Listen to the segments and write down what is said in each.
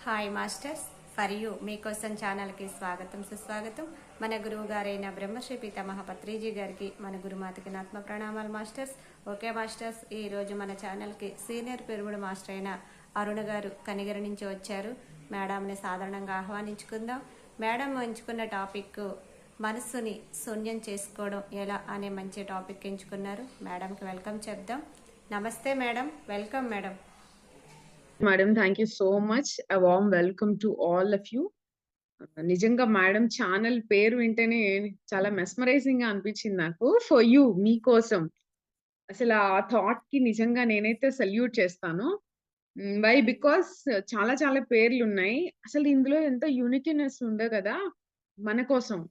Hi masters for you మీకోసం ఛానల్కి స్వాగతం సుస్వాగతం. మన గురువు గారైన బ్రహ్మశ్రీ పితామహ పత్రిజీ గారికి మన గురుమాతకి ఆత్మ ప్రణామాలు మాస్టర్స్. ఓకే మాస్టర్స్, ఈరోజు మన ఛానల్కి సీనియర్ పిరమిడ్ మాస్టర్ అయిన అరుణ గారు కనిగిరి నుంచి వచ్చారు. మేడంని సాధారణంగా ఆహ్వానించుకుందాం. మేడం ఎంచుకున్న టాపిక్ మనస్సుని శూన్యం చేసుకోవడం ఎలా అనే మంచి టాపిక్ ఎంచుకున్నారు. మేడంకి వెల్కమ్ చెప్దాం. నమస్తే madam, welcome madam. Madam, thank you so much. A warm welcome to all of you. నిజంగా మేడం ఛానల్ పేరు వింటేనే చాలా మెస్మరైజింగ్ గా అనిపించింది నాకు. ఫర్ యూ, మీకోసం. అసలు ఆ థాట్ కి నిజంగా నేనైతే సల్యూట్ చేస్తాను. వై బికాస్ చాలా చాలా పేర్లు ఉన్నాయి. అసలు ఇందులో ఎంత యూనిక్నెస్ ఉందో కదా. మన కోసం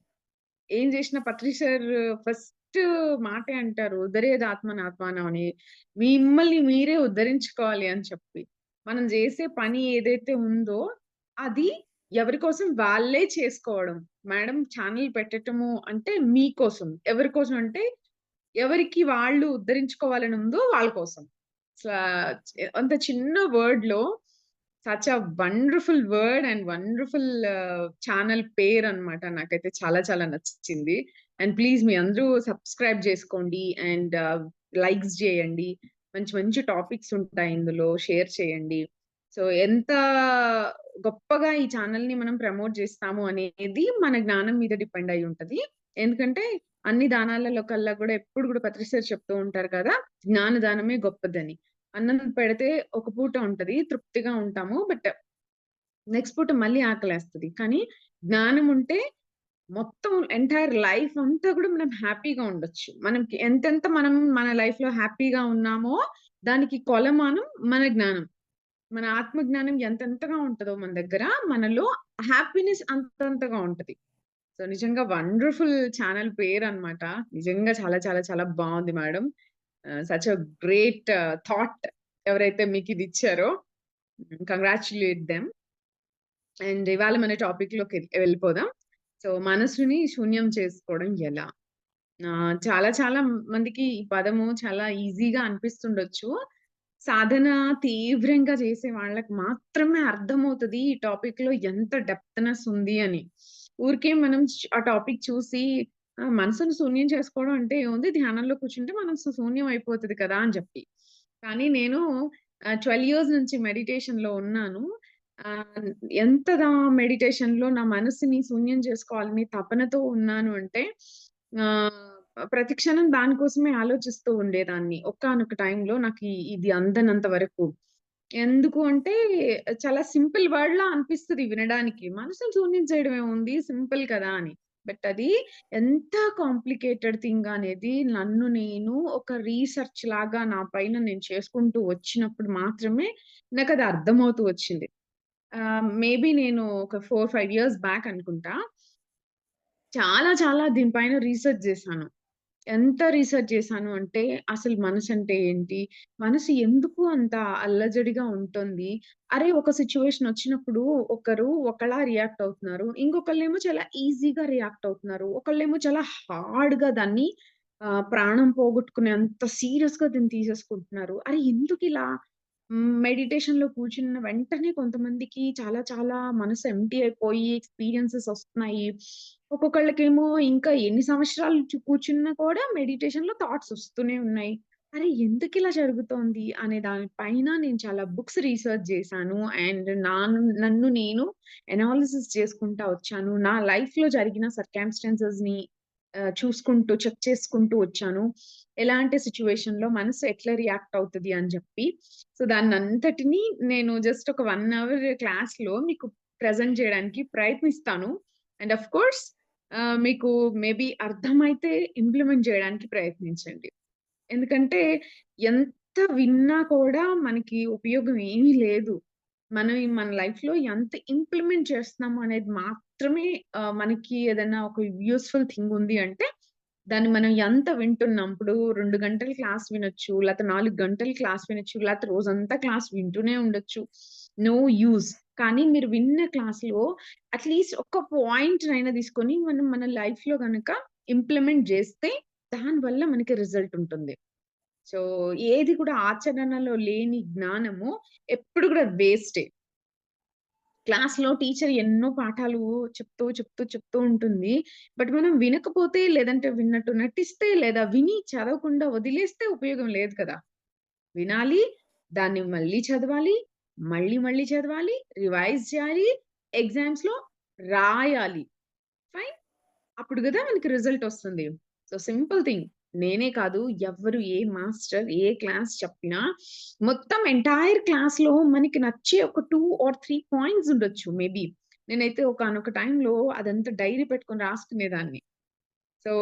ఏం చేసిన పత్రి సార్ ఫస్ట్ మాటే అంటారు, ఉద్ధరేది ఆత్మనాత్మానం అని. మిమ్మల్ని మీరే ఉద్ధరించుకోవాలి అని చెప్పి మనం చేసే పని ఏదైతే ఉందో అది ఎవరి కోసం వాళ్ళే చేసుకోవడం. మేడం ఛానల్ పెట్టటము అంటే మీకోసం. ఎవరి కోసం అంటే ఎవరికి వాళ్ళు ఉద్ధరించుకోవాలని ఉందో వాళ్ళ కోసం. అంత చిన్న వర్డ్ లో such a wonderful word and wonderful channel పేరు అన్నమాట. నాకైతే చాలా చాలా నచ్చింది. అండ్ ప్లీజ్ మీ అందరూ సబ్స్క్రైబ్ చేసుకోండి అండ్ లైక్స్ చేయండి. మంచి మంచి టాపిక్స్ ఉంటాయి ఇందులో, షేర్ చేయండి. సో ఎంత గొప్పగా ఈ ఛానల్ ని మనం ప్రమోట్ చేస్తాము అనేది మన జ్ఞానం మీద డిపెండ్ అయి ఉంటది. ఎందుకంటే అన్ని దానాలలో కల్లా కూడా ఎప్పుడు కూడా పత్రి సార్ చెప్తూ ఉంటారు కదా, జ్ఞాన దానమే గొప్పదని. అన్నం పెడితే ఒక పూట ఉంటది, తృప్తిగా ఉంటాము. బట్ నెక్స్ట్ పూట మళ్ళీ ఆకలేస్తది. కానీ జ్ఞానం ఉంటే మొత్తం ఎంటైర్ లైఫ్ అంతా కూడా మనం హ్యాపీగా ఉండొచ్చు. మనకి ఎంతెంత మనం మన లైఫ్ లో హ్యాపీగా ఉన్నామో దానికి కొలమానం మన జ్ఞానం. మన ఆత్మ జ్ఞానం ఎంతెంతగా ఉంటదో మన దగ్గర, మనలో హ్యాపీనెస్ అంతంతగా ఉంటది. సో నిజంగా వండర్ఫుల్ ఛానల్ పేరన్నమాట. నిజంగా చాలా చాలా చాలా బాగుంది madam. Such a great thought ఎవరైతే మీకు ఇది ఇచ్చారో. Congratulate them. అండ్ ఇవాళ మన టాపిక్ లోకి వెళ్ళిపోదాం. సో మనసుని శూన్యం చేసుకోవడం ఎలా? చాలా చాలా మందికి ఈ పదము చాలా ఈజీగా అనిపిస్తుండొచ్చు. సాధన తీవ్రంగా చేసే వాళ్ళకి మాత్రమే అర్థమవుతది ఈ టాపిక్ లో ఎంత డెప్త్‌నెస్ ఉంది అని. ఊరికే మనం ఆ టాపిక్ చూసి మనసును శూన్యం చేసుకోవడం అంటే ఏముంది, ధ్యానంలో కూర్చుంటే మనసు శూన్యం అయిపోతది కదా అని చెప్పి. కానీ నేను 12 ఇయర్స్ నుంచి మెడిటేషన్ లో ఉన్నాను. ఆహ్, ఎంతగా మెడిటేషన్ లో నా మనసుని శూన్యం చేసుకోవాలని తపనతో ఉన్నాను అంటే ఆహ్, ప్రతి క్షణం దాని కోసమే ఆలోచిస్తూ ఉండేదాన్ని. ఒకానొక టైంలో నాకు ఇది అందనంత వరకు. ఎందుకు అంటే చాలా సింపుల్ వర్డ్‌లా అనిపిస్తది వినడానికి. మనసుని శూన్యం చేయడం ఏముంది, సింపుల్ కదా అని. బట్ అది ఎంత కాంప్లికేటెడ్ థింగ్ అనేది నన్ను నేను ఒక రీసెర్చ్ లాగా నా పైన నేను చేసుకుంటూ వచ్చినప్పుడు మాత్రమే నాకది అర్థమవుతూ వచ్చింది. మేబీ నేను ఒక 4, 5 ఇయర్స్ బ్యాక్ అనుకుంటా. చాలా చాలా దీని పైన రీసెర్చ్ చేశాను. ఎంత రీసెర్చ్ చేశాను అంటే, అసలు మనసంటే ఏంటి? మనసు ఎందుకు అంత అల్లజడిగా ఉంటుంది? అరే! ఒక సిట్యుయేషన్ వచ్చినప్పుడు ఒకరు ఒకలా రియాక్ట్ అవుతున్నారు. ఇంకొకళ్ళేమో చాలా ఈజీగా రియాక్ట్ అవుతున్నారు. ఒకళ్ళేమో చాలా హార్డ్‌గా దాన్ని ప్రాణం పోగొట్టుకునేంత సీరియస్‌గా దీన్ని తీసేసుకుంటున్నారు. అరే! ఎందుకిలా? మెడిటేషన్‌లో కూర్చున్న వెంటనే కొంతమందికి చాలా చాలా మనసు ఎంప్టీ అయిపోయి ఎక్స్‌పీరియన్సెస్ ఒస్తున్నాయి. ఒక్కొక్కళ్ళకేమో ఇంకా ఎన్ని సంవత్సరాలు కూర్చున్నా కూడా మెడిటేషన్‌లో థాట్స్ ఒస్తూనే ఉన్నాయి. అరే! ఎందుకిలా జరుగుతోంది అనే దాని పైన నేను చాలా బుక్స్ రీసెర్చ్ జేశాను. అండ్ నన్ను నేను అనాలిసిస్ చేసుకుంటా వచ్చాను. నా లైఫ్‌లో జరిగిన సర్కమ్‌స్టాన్సెస్‌ని చూసుకుంటూ, చెక్ చేసుకుంటూ వచ్చాను. ఎలాంటి సిట్యుయేషన్‌లో మనసు ఎట్లా రియాక్ట్ అవుతది అని జెప్పి. సో దాన్నంతటిని నేను జస్ట్ ఒక 1 అవర్ క్లాస్‌లో మీకు ప్రెజెంట్ జేయడానికి ప్రయత్నిస్తాను. అండ్ ఆఫ్ కోర్స్ మీకు మేబీ అర్థమైతే ఇంప్లిమెంట్ జేయడానికి ప్రయత్నించండి. ఎందుకంటే ఎంత విన్నా కూడా మనకి ఉపయోగం ఏమీ లేదు. మనం మన లైఫ్‌లో ఎంత ఇంప్లిమెంట్ చేస్తున్నాము అనేది మాత్రమే మనకి ఏదైనా ఒక యూజ్‌ఫుల్ థింగ్ ఉంది అంటే, దాన్ని మనం ఎంత వింటున్నాం. ఇప్పుడు 2 గంటలు క్లాస్ వినొచ్చు, లేతే 4 గంటలు క్లాస్ వినొచ్చు, లేతే రోజంతా క్లాస్ వింటూనే ఉండొచ్చు. No use. కానీ మీరు విన్న క్లాస్‌లో అట్‌లీస్ట్ ఒక్క పాయింట్‌నైనా తీసుకొని మనం మన లైఫ్‌లో గనక ఇంప్లిమెంట్ జేస్తే దాని వల్ల మనకి రిజల్ట్ ఉంటుంది. సో ఏది కూడా ఆచరణలో లేని జ్ఞానము ఎప్పుడు కూడా వేస్టే. క్లాస్‌లో టీచర్ ఎన్నో పాఠాలు చెప్తూ ఉంటుంది. బట్ మనం వినకపోతే, లేదంటే విన్నట్టు నటిస్తే, లేదా విని చదవకుండా వదిలేస్తే ఉపయోగం లేదు కదా! వినాలి, దాన్ని మళ్ళీ చదవాలి, మళ్ళీ చదవాలి, రివైజ్ చేయాలి, ఎగ్జామ్స్‌లో రాయాలి. ఫైన్. అప్పుడు గదా మనకి రిజల్టొస్తుంది. So, simple thing. నేనే కాదు, ఎవ్వరు ఏ మాస్టర్, ఏ క్లాస్ చెప్పినా మొత్తం ఎంటైర్ క్లాస్‌లో మనకి నచ్చే ఒక 2 ఆర్ 3 పాయింట్స్ ఉండొచ్చు మేబీ. నేనైతే ఒకానొక టైంలో అదంతా డైరీ పెట్టుకొని రాసుకునేదాన్ని. సో,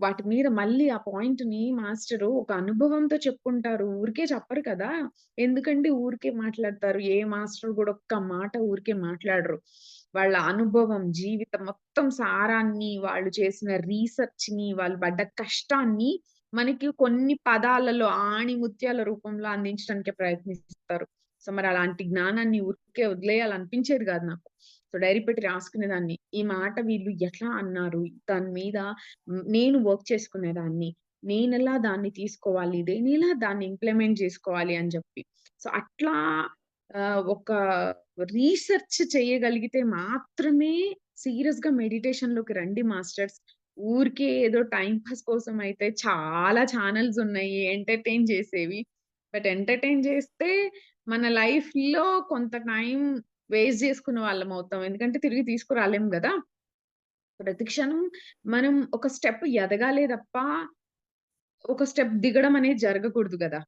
వాటి మీద మళ్ళీ ఆ పాయింట్‌ని మాస్టరు ఒక అనుభవంతో చెప్పుకుంటారు. ఊరికే చెప్పరు కదా! ఎందుకండి ఊరికే మాట్లాడతారు. ఏ మాస్టర్ గూడా ఒక్క మాట ఊరికే మాట్లాడరు. వాళ్ళ అనుభవం, జీవితం మొత్తం సారాన్ని, వాళ్ళు చేసిన రీసెర్చ్‌ని, వాళ్ళు పడ్డ కష్టాన్ని మనకి కొన్ని పదాలలో ఆణిముత్యాల రూపంలో అందించడానికే ప్రయత్నిస్తారు. సో, మరి అలాంటి జ్ఞానాన్ని ఊరికే వదిలేయాలనిపించేది గాదు నాకు. సో, డైరీ పెట్టి రాసుకునేదాన్ని. ఈ మాట వీళ్ళు ఎట్లా అన్నారు? దాని మీద నేను వర్క్ చేసుకునేదాన్ని. నేనెలా దాన్ని తీసుకోవాలి? నేనెలా దాన్ని ఇంప్లిమెంట్ జేసుకోవాలి అని జెప్పి. సో, అట్లా ఒక రీసెర్చ్ చేయగలిగితే మాత్రమే సీరియస్‌గా మెడిటేషన్‌లోకి రండి మాస్టర్స్. ఊరికే ఏదో టైమ్ పాస్ కోసం అయితే చాలా ఛానెల్స్ ఉన్నాయి ఎంటర్‌టైన్ చేసేవి. బట్ ఎంటర్‌టైన్ చేస్తే మన లైఫ్‌లో కొంత టైమ్ వేస్ట్ జేసుకున్న వాళ్ళమవుతాం. ఎందుకంటే తిరిగి తీసుకురాలేం గదా! ప్రతి క్షణం మనం ఒక స్టెప్ ఎదగాలే తప్ప, ఒక స్టెప్ దిగడం అనేది జరగకూడదు గదా!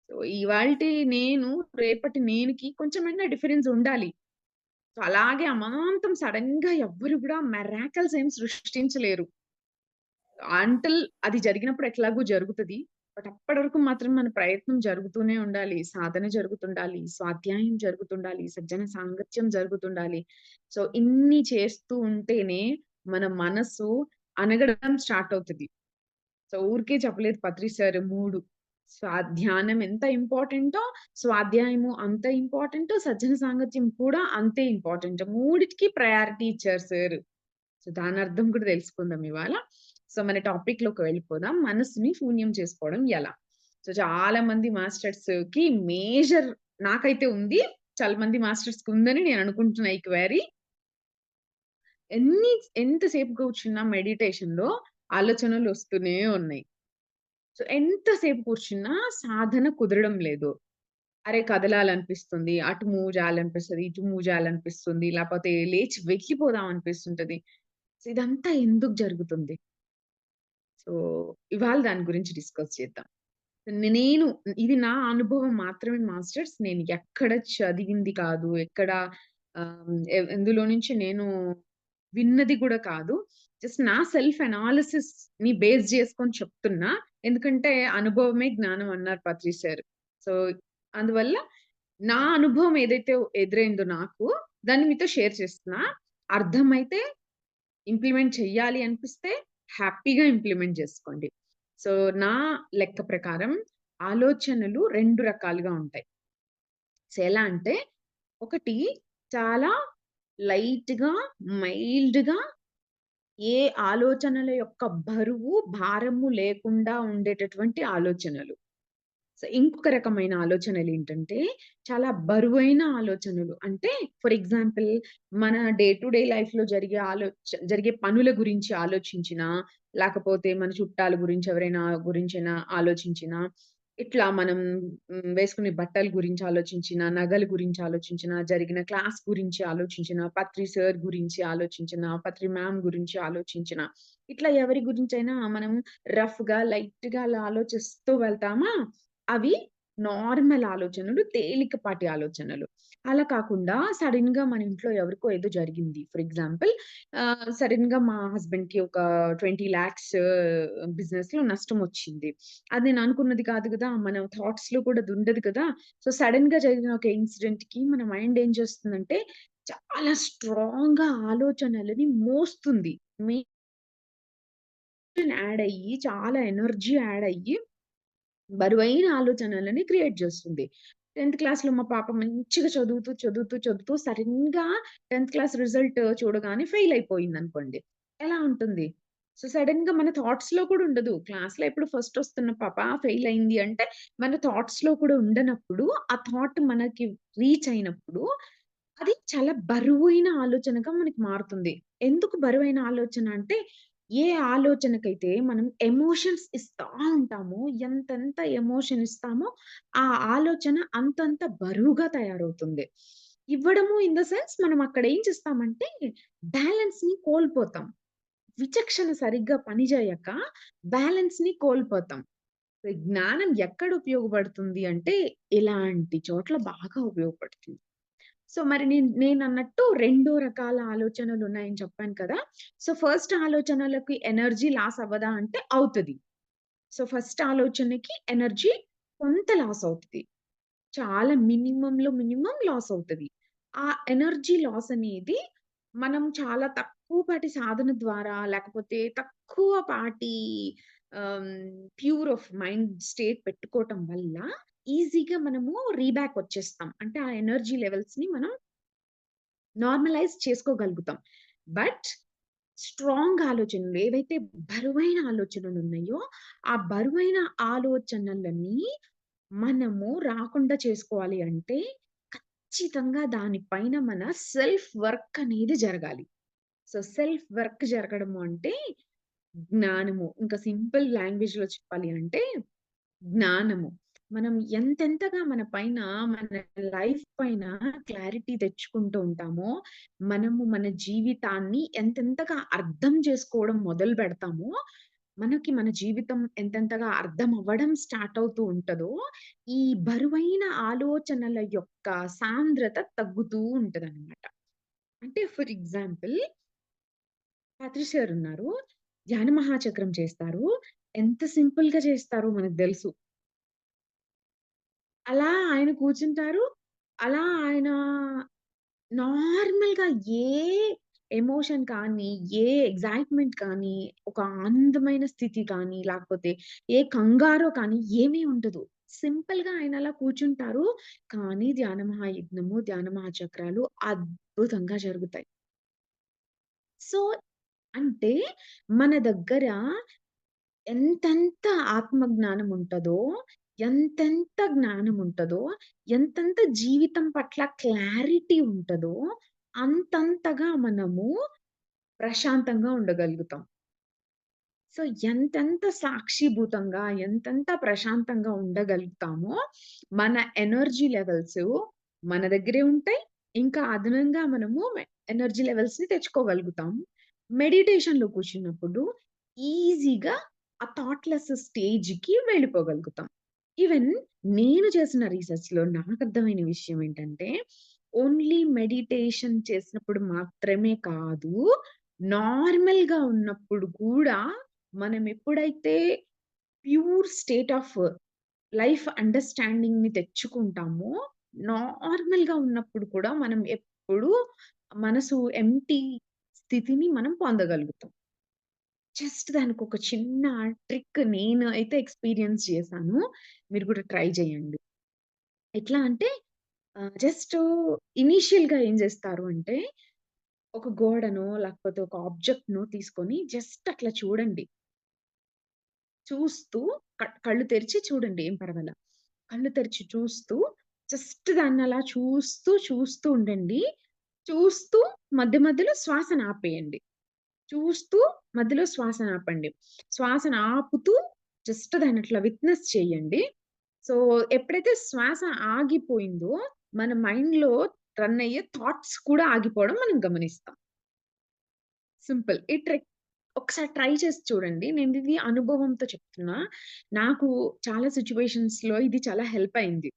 సో, ఇవాల్టి నేను, రేపటి నేనుకి కొంచెమైనా డిఫరెన్స్ ఉండాలి. సో, అలాగే అమాంతం సడెన్‌గా ఎవ్వరు గూడా మిరాకిల్స్ ఏం సృష్టించలేరు. అంటిల్ అది జరిగినప్పుడు ఎట్లాగో జరుగుతది. బట్ అప్పటి వరకు మాత్రం మన ప్రయత్నం జరుగుతూనే ఉండాలి. సాధన జరుగుతుండాలి. స్వాధ్యాయం జరుగుతుండాలి. సజ్జన సాంగత్యం జరుగుతుండాలి. సో, ఇన్ని చేస్తూ ఉంటేనే మన మనసు అణగడం స్టార్ట్ అవుతది. సో, ఊరికే చెప్పలేదు పత్రి సార్ 3. ధ్యానం ఎంత ఇంపార్టెంటో, స్వాధ్యాయము అంత ఇంపార్టెంటు, సజ్జన సాంగత్యం కూడా అంతే ఇంపార్టెంట్. మూడిటికి ప్రయారిటీ ఇచ్చారు సార్. సో, దానర్థం కూడా తెలుసుకుందాం ఇవాళ. సో, మన టాపిక్‌లోకి వెళ్ళిపోదాం. మనసుని శూన్యం చేసుకోవడం ఎలా? సో, చాలా మంది మాస్టర్స్‌కి మేజర్ నాకైతే ఉంది. చాలా మంది మాస్టర్స్‌కి ఉందని నేను అనుకుంటున్నా ఈ క్వెరీ. ఎన్ని ఎంత సేపు కూర్చున్నా మెడిటేషన్‌లో ఆలోచనలొస్తూనే ఉన్నాయి. సో, ఎంత సేపు కూర్చున్నా సాధన కుదరడం లేదు. అరే! కదలాలనిపిస్తుంది. అటు మూవ్ జేయాలనిపిస్తది. ఇటు మూవ్ జేయాలనిపిస్తుంది. లేపోతే లేచి వెళ్ళిపోదాం అనిపిస్తుంటది. సో, ఇదంతా ఎందుకు జరుగుతుంది? సో, ఇవాళ దాని గురించి డిస్కస్ చేద్దాం. నేను ఇది నా అనుభవం మాత్రమే మాస్టర్స్. నేను ఎక్కడ చదివింది కాదు. ఎక్కడ ఎందులో నుంచి నేను విన్నది గూడా కాదు. జస్ట్ నా సెల్ఫ్ అనాలిసిస్‌ని బేస్ జేసుకొని చెప్తున్నా. ఎందుకంటే అనుభవమే జ్ఞానం అన్నారు పత్రి సార్. సో, అందువల్ల నా అనుభవం ఏదైతే ఎదురైందో నాకు, దాన్ని మీతో షేర్ చేస్తున్నా. అర్థమైతే ఇంప్లిమెంట్ చెయ్యాలి అనిపిస్తే హ్యాపీగా ఇంప్లిమెంట్ జేసుకోండి. సో, నా లెక్క ప్రకారం ఆలోచనలు 2 రకాలుగా ఉంటాయి. సో, ఎలా అంటే ఒకటి చాలా లైట్‌గా, మైల్డ్‌గా ఏ ఆలోచనల యొక్క బరువు, భారము లేకుండా ఉండేటటువంటి ఆలోచనలు. సో, ఇంకొక రకమైన ఆలోచనలేంటంటే, చాలా బరువైన ఆలోచనలు. అంటే ఫర్ ఎగ్జాంపుల్ మన డే టు డే లైఫ్‌లో జరిగే పనుల గురించి ఆలోచించినా, లేకపోతే మన చుట్టాల గురించి ఎవరైనా గురించైనా ఆలోచించినా, ఇట్లా మనం వేసుకునే బట్టల గురించి ఆలోచించినా, నగల గురించి ఆలోచించినా, జరిగిన క్లాస్ గురించి ఆలోచించినా, పత్రి సార్ గురించి ఆలోచించినా, పత్రి మ్యామ్ గురించి ఆలోచించినా, ఇట్లా ఎవరి గురించైనా మనం రఫ్‌గా, లైట్‌గా అలా ఆలోచిస్తూ వెళ్తామా అవి నార్మల్ ఆలోచనలు, తేలికపాటి ఆలోచనలు. అలా కాకుండా సడెన్‌గా మన ఇంట్లో ఎవరికో ఏదో జరిగింది. ఫర్ ఎగ్జాంపుల్ సడెన్‌గా మా హస్బెండ్‌కి ఒక 20,00,000 బిజినెస్‌లో నష్టమొచ్చింది. అది నేను అనుకున్నది కాదు గదా! మన థాట్స్‌లో కూడా అది ఉండదు కదా! సో, సడెన్‌గా జరిగిన ఒక ఇన్సిడెంట్‌కి మన మైండ్ ఏం చేస్తుందంటే, చాలా స్ట్రాంగ్‌గా ఆలోచనలని మోస్తుంది. యాడ్ అయ్యి, చాలా ఎనర్జీ యాడ్ అయ్యి బరువైన ఆలోచనలని క్రియేట్ జేస్తుంది. 10థ్ క్లాస్‌లో మా పాప మంచిగా చదువుతూ సడెన్‌గా 10థ్ క్లాస్ రిజల్ట్ చూడగానే ఫెయిల్ అయిపోయిందనుకోండి. ఎలా ఉంటుంది? సో, సడెన్‌గా మన థాట్స్‌లో కూడా ఉండదు. క్లాస్‌లో ఎప్పుడు ఫస్ట్ వస్తున్న పాప ఫెయిల్ అయింది అంటే, మన థాట్స్‌లో కూడా ఉండనప్పుడు, ఆ థాట్ మనకి రీచ్ అయినప్పుడు, అది చాలా బరువైన ఆలోచనగా మనకి మారుతుంది. ఎందుకు బరువైన ఆలోచన అంటే, ఏ ఆలోచనకైతే మనం ఎమోషన్స్ ఇస్తా ఉంటామో, ఎంతెంత ఎమోషన్ ఇస్తామో, ఆ ఆలోచన అంతంత బరువుగా తయారవుతుంది. ఇవ్వడము ఇన్ ద సెన్స్ మనం అక్కడ ఏం చేస్తామంటే, బ్యాలెన్స్‌ని కోల్పోతాం. విచక్షణ సరిగ్గా పని చేయక బ్యాలెన్స్‌ని కోల్పోతాం. ఈ జ్ఞానం ఎక్కడ ఉపయోగపడుతుంది అంటే, ఇలాంటి చోట్ల బాగా ఉపయోగపడుతుంది. సో, మరి నేనన్నట్టు 2 రకాల ఆలోచనలున్నాయని చెప్పాను కదా! సో, ఫస్ట్ ఆలోచనలకి ఎనర్జీ లాస్ అవ్వదా అంటే అవుతది. సో, ఫస్ట్ ఆలోచనకి ఎనర్జీ కొంత లాస్ అవుతది. చాలా మినిమమ్ లాస్ అవుతది. ఆ ఎనర్జీ లాస్ అనేది మనం చాలా తక్కువ పాటి సాధన ద్వారా లేకపోతే తక్కువ పాటి ఆహ్, ప్యూర్ ఆఫ్ మైండ్ స్టేట్ పెట్టుకోవటం వల్ల ఈజీగా మనము రీబ్యాక్ వచ్చేస్తాం. అంటే ఆ ఎనర్జీ లెవెల్స్‌ని మనం నార్మలైజ్ చేసుకోగలుగుతాం. బట్ స్ట్రాంగ్ ఆలోచనలు ఏవైతే బరువైన ఆలోచనలున్నాయో, ఆ బరువైన ఆలోచనలని మనము రాకుండా చేసుకోవాలి అంటే, ఖచ్చితంగా దాని పైన మన సెల్ఫ్ వర్క్ అనేది జరగాలి. సో, సెల్ఫ్ వర్క్ జరగడము అంటే జ్ఞానము. ఇంకా సింపుల్ లాంగ్వేజ్‌లో చెప్పాలి అంటే జ్ఞానము. మనం ఎంతెంతగా మన పైన, మన లైఫ్ పైన క్లారిటీ తెచ్చుకుంటూ ఉంటామో, మనము మన జీవితాన్ని ఎంతెంతగా అర్థం చేసుకోవడం మొదలుపెడతామో, మనకి మన జీవితం ఎంతెంతగా అర్థం అవ్వడం స్టార్ట్ అవుతూ ఉంటదో, ఈ బరువైన ఆలోచనల యొక్క సాంద్రత తగ్గుతూ ఉంటదనమాట. అంటే ఫర్ ఎగ్జాంపుల్ 'పాత్రి' సారున్నారు. ధ్యాన మహాచక్రం చేస్తారు. ఎంత సింపుల్‌గా చేస్తారో మనకు తెలుసు. అలా ఆయన కూర్చుంటారు. అలా ఆయన నార్మల్‌గా ఏ ఎమోషన్ కానీ, ఏ ఎక్సైట్‌మెంట్ కానీ, ఒక ఆనందమైన స్థితి కానీ, లేకపోతే ఏ కంగారో కానీ ఏమీ ఉండదు. సింపుల్‌గా ఆయన అలా కూర్చుంటారు. కానీ ధ్యాన మహాయజ్ఞము, ధ్యాన మహాచక్రాలు అద్భుతంగా జరుగుతాయి. సో, అంటే మన దగ్గర ఎంతెంత ఆత్మజ్ఞానం ఉంటదో, ఎంతెంత జ్ఞానం ఉంటదో, ఎంతెంత జీవితం పట్ల క్లారిటీ ఉంటదో, అంతంతగా మనము ప్రశాంతంగా ఉండగలుగుతాం. సో, ఎంతెంత సాక్షిభూతంగా, ఎంతెంత ప్రశాంతంగా ఉండగలుగుతామో, మన ఎనర్జీ లెవెల్స్ మన దగ్గరే ఉంటాయి. ఇంకా అదనంగా మనము ఎనర్జీ లెవెల్స్‌ని తెచ్చుకోగలుగుతాం. మెడిటేషన్‌లో కూర్చున్నప్పుడు ఈజీగా ఆ థాట్‌లెస్ స్టేజ్‌కి వెళ్ళిపోగలుగుతాం. ఈవెన్ నేను చేసిన రిసర్చ్‌లో నాకర్థమైన విషయం ఏంటంటే, ఓన్లీ మెడిటేషన్ చేసినప్పుడు మాత్రమే కాదు, నార్మల్‌గా ఉన్నప్పుడు కూడా మనం ఎప్పుడైతే ప్యూర్ స్టేట్ ఆఫ్ లైఫ్ అండర్‌స్టాండింగ్‌ని తెచ్చుకుంటామో, నార్మల్‌గా ఉన్నప్పుడు కూడా మనం ఎప్పుడూ మనసు ఎంప్టీ స్థితిని మనం పొందగలుగుతాం. జస్ట్ దానికొక చిన్న ట్రిక్ నేను అయితే ఎక్స్‌పీరియన్స్ చేశాను. మీరు కూడా ట్రై చేయండి. ఎట్లా అంటే జస్టు ఇనీషియల్‌గా ఏం చేస్తారు అంటే, ఒక గోడనో, లేకపోతే ఒక ఆబ్జెక్ట్‌నో తీసుకొని జస్ట్ అట్లా చూడండి. చూస్తూ కళ్ళు తెరిచి చూడండి ఏం పర్వాలా. కళ్ళు తెరిచి చూస్తూ జస్ట్ దాన్నలా చూస్తూ ఉండండి. చూస్తూ మధ్య మధ్యలో శ్వాసను ఆపేయండి. చూస్తూ మధ్యలో శ్వాసను ఆపండి. శ్వాసను ఆపుతూ జస్ట్ దాన్నట్లా విట్‌నెస్ చేయండి. సో, ఎప్పుడైతే శ్వాస ఆగిపోయిందో, మన మైండ్‌లో రన్ అయ్యే థాట్స్ కూడా ఆగిపోవడం మనం గమనిస్తాం. సింపుల్. ఈ ట్రిక్ ఒకసారి ట్రై చేసి చూడండి. నేనిది అనుభవంతో చెప్తున్నా. నాకు చాలా సిట్యుయేషన్స్‌లో ఇది చాలా హెల్ప్ అయింది.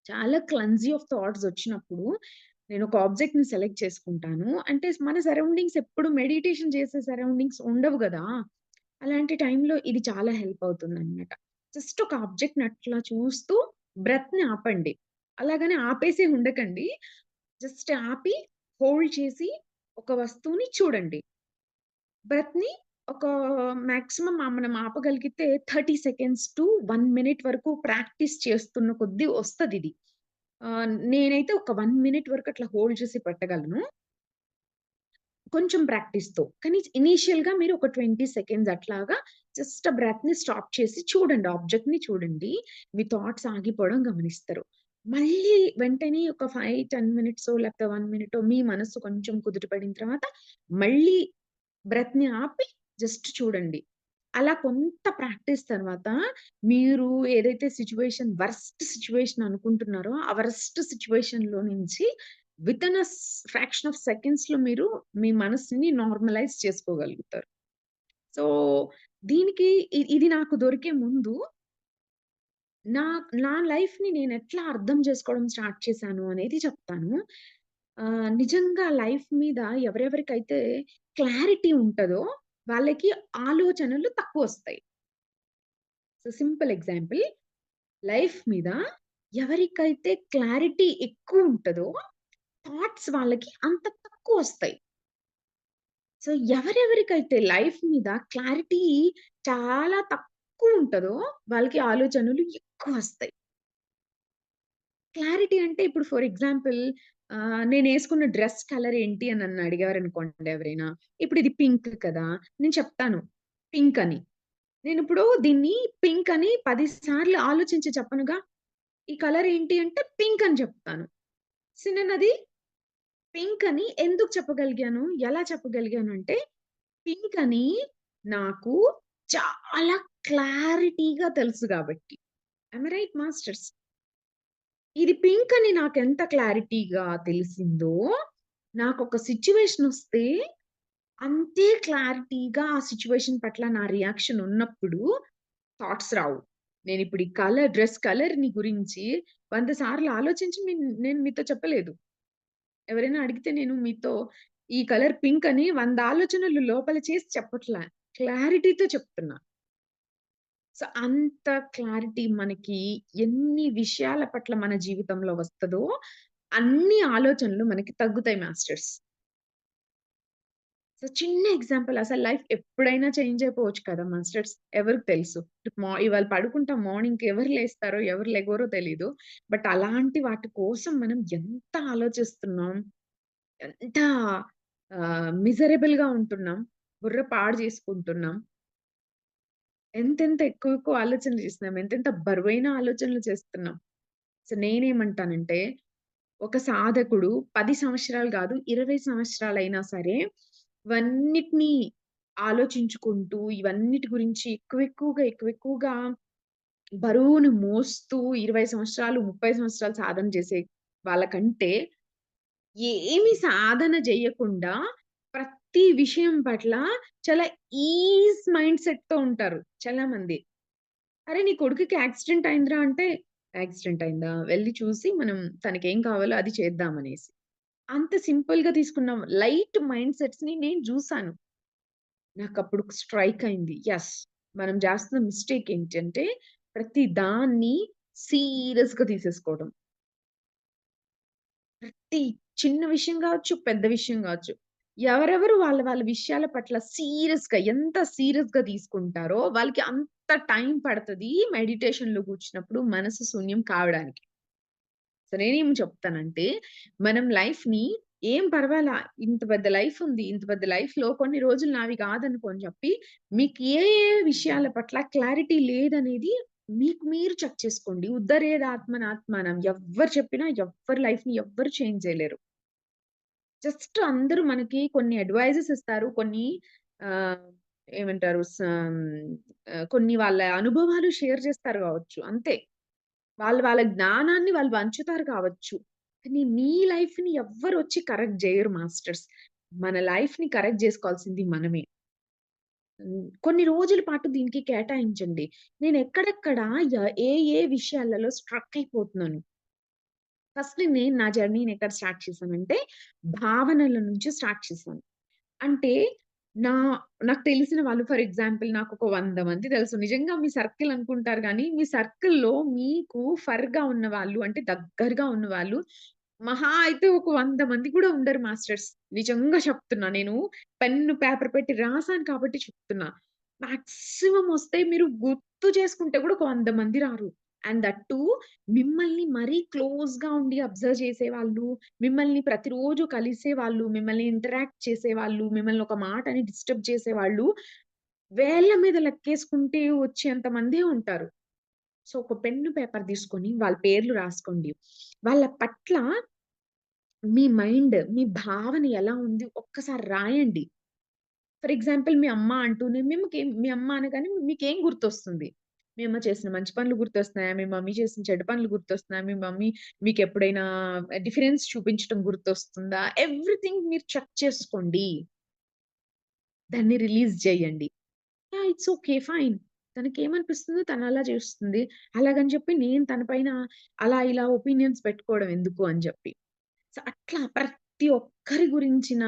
చాలా క్లమ్జీ ఆఫ్ థాట్స్ ఒచ్చినప్పుడు, నేనొక ఆబ్జెక్ట్‌ని సెలెక్ట్ చేసుకుంటాను. అంటే మన సరౌండింగ్స్ ఎప్పుడు మెడిటేషన్ చేసే సరౌండింగ్స్ ఉండవు గదా! అలాంటి టైంలో ఇది చాలా హెల్ప్ అవుతుందనమాట. జస్ట్ ఒక ఆబ్జెక్ట్‌ని అట్లా చూస్తూ బ్రెత్‌ని ఆపండి. అలాగని ఆపేసి ఉండకండి. జస్ట్ ఆపి, హోల్డ్ చేసి ఒక వస్తువుని చూడండి. బ్రెత్‌ని ఒక మాక్సిమం మనం ఆపగలిగితే 30 సెకండ్స్ టు 1 మినిట్ వరకు ప్రాక్టీస్ చేస్తున్న కొద్దీ వస్తదిది. నేనైతే ఒక 1 మినిట్ వరకు అట్లా హోల్డ్ చేసి పెట్టగలను. కొంచెం ప్రాక్టీస్‌తో. కానీ ఇనీషియల్‌గా మీరు ఒక 20 సెకండ్స్ అట్లాగా జస్ట్ ఆ బ్రెత్‌ని స్టాప్ చేసి చూడండి. ఆబ్జెక్ట్‌ని చూడండి. మీ థాట్స్ ఆగిపోవడం గమనిస్తారు. మళ్ళీ వెంటనే ఒక 5, 10 మినిట్సో లేకపోతే 1 మినిటో మీ మనస్సు కొంచెం కుదుట పడిన తర్వాత మళ్ళీ బ్రెత్‌ని ఆపి జస్ట్ చూడండి. అలా కొంత ప్రాక్టీస్ తర్వాత మీరు ఏదైతే వరస్ట్ సిట్యుయేషన్ అనుకుంటున్నారో, ఆ వరస్ట్ సిట్యుయేషన్‌లో నుంచి వితిన్ ఫ్రాక్షన్ ఆఫ్ సెకండ్స్‌లో మీరు మీ మనసుని నార్మలైజ్ చేసుకోగలుగుతారు. సో, దీనికి ఇది నాకు దొరికే ముందు నా నా లైఫ్‌ని నేనెట్లా అర్థం చేసుకోవడం స్టార్ట్ చేశాను అనేది చెప్తాను. నిజంగా లైఫ్ మీద ఎవరెవరికైతే క్లారిటీ ఉంటదో వాళ్ళకి ఆలోచనలు తక్కువొస్తాయి. సో, సింపుల్ ఎగ్జాంపుల్ లైఫ్ మీద ఎవరికైతే క్లారిటీ ఎక్కువుంటదో థాట్స్ వాళ్ళకి అంత తక్కువొస్తాయి. సో, ఎవరెవరికైతే లైఫ్ మీద క్లారిటీ చాలా తక్కువుంటదో వాళ్ళకి ఆలోచనలు ఎక్కువొస్తాయి. క్లారిటీ అంటే ఇప్పుడు ఫర్ ఎగ్జాంపుల్ నేనేసుకున్న డ్రెస్ కలర్ ఏంటి అని నన్ను అడిగారనుకోండి ఎవరైనా. ఇప్పుడు ఇది పింక్ కదా! నేను చెప్తాను పింక్ అని. నేనిప్పుడు దీన్ని పింక్ అని 10 సార్లు ఆలోచించి చెప్పనుగా. ఈ కలర్ ఏంటి అంటే పింక్ అని చెప్తాను. సో, నేనది పింక్ అని ఎందుకు చెప్పగలిగాను? ఎలా చెప్పగలిగాను అంటే పింక్ అని నాకు చాలా క్లారిటీగా తెలుసు గాబట్టి. Am I right masters? ఇది పింక్ అని నాకెంత క్లారిటీగా తెలిసిందో, నాకొక సిట్యుయేషనొస్తే అంతే క్లారిటీగా ఆ సిట్యుయేషన్ పట్ల నా రియాక్షన్ ఉన్నప్పుడు థాట్స్ రావు. నేనిప్పుడు ఈ డ్రెస్ కలర్‌ని గురించి 100 సార్లు ఆలోచించి నేను మీతో చెప్పలేదు. ఎవరైనా అడిగితే నేను మీతో ఈ కలర్ పింక్ అని 100 ఆలోచనలు లోపల చేసి చెప్పట్లా. క్లారిటీతో చెప్తున్నా. సో, అంత క్లారిటీ మనకి ఎన్ని విషయాల పట్ల మన జీవితంలో వస్తదో, అన్ని ఆలోచనలు మనకి తగ్గుతాయి మాస్టర్స్. సో, చిన్న ఎగ్జాంపుల్ అసలు లైఫ్ ఎప్పుడైనా చేంజ్ అయిపోవచ్చు కదా మాస్టర్స్. ఎవరికి తెలుసు. ఇవాళ పడుకుంటాం మార్నింగ్‌కి ఎవరు లేస్తారో, ఎవరు లెగవరో తెలీదు. బట్ అలాంటి వాటి కోసం మనం ఎంత ఆలోచిస్తున్నాం. ఎంత మిజరబుల్‌గా ఉంటున్నాం. బుర్ర పాడు చేసుకుంటున్నాం. ఎంతెంత ఎక్కువ ఎక్కువ ఆలోచనలు చేస్తున్నాం. ఎంతెంత బరువైన ఆలోచనలు చేస్తున్నాం. సో, నేనేమంటానంటే, ఒక సాధకుడు 10 సంవత్సరాలు గాదు, 20 సంవత్సరాలైనా సరే, ఇవన్నిటిని ఆలోచించుకుంటూ, ఇవన్నిటి గురించి ఎక్కువెక్కువగా బరువును మోస్తూ 20 సంవత్సరాలు, 30 సంవత్సరాలు సాధన చేసే వాళ్ళకంటే, ఏమి సాధన జెయ్యకుండా ప్రతి విషయం పట్ల చాలా మైండ్ సెట్‌తో ఉంటారు చాలా మంది. అరే! నీ కొడుకుకి యాక్సిడెంట్ అయిందిరా అంటే, యాక్సిడెంట్ అయిందా? వెళ్లి చూసి మనం తనకేం కావాలో అది చేద్దామనేసి. అంత సింపుల్‌గా తీసుకున్న లైట్ మైండ్ సెట్స్‌ని నేను జూసాను. నాకప్పుడు స్ట్రైక్ అయింది. యెస్. మనం చేస్తున్న మిస్టేక్ ఏంటంటే, ప్రతి దాన్ని సీరియస్‌గా తీసేసుకోవడం. ప్రతి చిన్న విషయం గావచ్చు, పెద్ద విషయం గావచ్చు. ఎవరెవరు వాళ్ళ విషయాల పట్ల ఎంత సీరియస్‌గా తీసుకుంటారో, వాళ్ళకి అంత టైం పడతది మెడిటేషన్‌లో కూర్చున్నప్పుడు మనసు శూన్యం కావడానికి. సో, నేనేం చెప్తానంటే, మనం లైఫ్‌ని ఏం పర్వాలా ఇంత పెద్ద లైఫ్ ఉంది. ఇంత పెద్ద లైఫ్‌లో కొన్ని రోజులు నావి కాదనుకోని చెప్పి, మీకు ఏ విషయాల పట్ల క్లారిటీ లేదనేది మీకు మీరు చెక్ చేసుకోండి. ఉద్ధరేదాత్మనాత్మానం ఎవ్వరు చెప్పినా ఎవ్వరి లైఫ్‌ని ఎవ్వరు చేంజ్ చేయలేరు. జస్ట్ అందరూ మనకి కొన్ని అడ్వైజెస్ ఇస్తారు. కొన్ని ఆహ్, ఏమంటారు కొన్ని వాళ్ళ అనుభవాలు షేర్ చేస్తారు కావచ్చు. అంతే. వాళ్ళ జ్ఞానాన్ని వాళ్ళు పంచుతారు కావచ్చు. కానీ మీ లైఫ్‌ని ఎవ్వరొచ్చి కరెక్ట్ జేయరు మాస్టర్స్. మన లైఫ్‌ని కరెక్ట్ జేసుకోవాల్సింది మనమే. కొన్ని రోజుల పాటు దీనికి కేటాయించండి. నేనెక్కడెక్కడ ఏ విషయాలలో స్ట్రక్ అయిపోతున్నాను. ఫస్ట్ నేను నా జర్నీని ఎక్కడ స్టార్ట్ చేశానంటే, భావనల నుంచి స్టార్ట్ చేశాను. అంటే నా నాకు తెలిసిన వాళ్ళు ఫర్ ఎగ్జాంపుల్ నాకొక 100 మంది తెలుసు. నిజంగా మీ సర్కిల్ అనుకుంటారు గానీ, మీ సర్కిల్‌లో మీకు ఫర్‌గా ఉన్నవాళ్ళు అంటే దగ్గరగా ఉన్నవాళ్ళు మహా అయితే ఒక 100 మంది కూడా ఉండరు మాస్టర్స్. నిజంగా చెప్తున్నా. నేను పెన్ను, పేపర్ పెట్టి రాసాను కాబట్టి చెప్తున్నా. మాక్సిమం వస్తే మీరు గుర్తు చేసుకుంటే కూడా ఒక 100 మంది రారు. అండ్ దట్ టూ మిమ్మల్ని మరీ క్లోజ్‌గా ఉండి అబ్జర్వ్ చేసేవాళ్ళు, మిమ్మల్ని ప్రతిరోజు కలిసేవాళ్ళు, మిమ్మల్ని ఇంటరాక్ట్ చేసేవాళ్ళు, మిమ్మల్ని ఒక మాట అని డిస్టర్బ్ చేసేవాళ్ళు వేళ్ళ మీద లెక్కేసుకుంటే వచ్చేంత మందే ఉంటారు. సో, ఒక పెన్ను, పేపర్ తీసుకొని వాళ్ళ పేర్లు రాసుకోండి. వాళ్ళ పట్ల మీ మైండ్, మీ భావన ఎలా ఉంది ఒక్కసారి రాయండి. ఫర్ ఎగ్జాంపుల్ మీ అమ్మ అంటూనే మీ అమ్మ అనగానే మీకేం గుర్తొస్తుంది? మీ అమ్మ చేసిన మంచి పనులు గుర్తొస్తున్నాయా? మీ మమ్మీ చేసిన చెడు పనులు గుర్తొస్తున్నాయా? మీ మమ్మీ మీకెప్పుడైనా డిఫరెన్స్ చూపించడం గుర్తొస్తుందా? ఎవ్రీథింగ్ మీరు చెక్ చేసుకోండి. దాన్ని రిలీజ్ జేయండి. యాహ్! It's okay. ఫైన్. తనకేమనిపిస్తుందో తనలా చేస్తుంది. అలాగని చెప్పి నేను తన పైన అలా ఇలా ఒపీనియన్స్ పెట్టుకోవడం ఎందుకు అని జెప్పి. సో, అట్లా ప్రతి ఒక్కరి గురించిన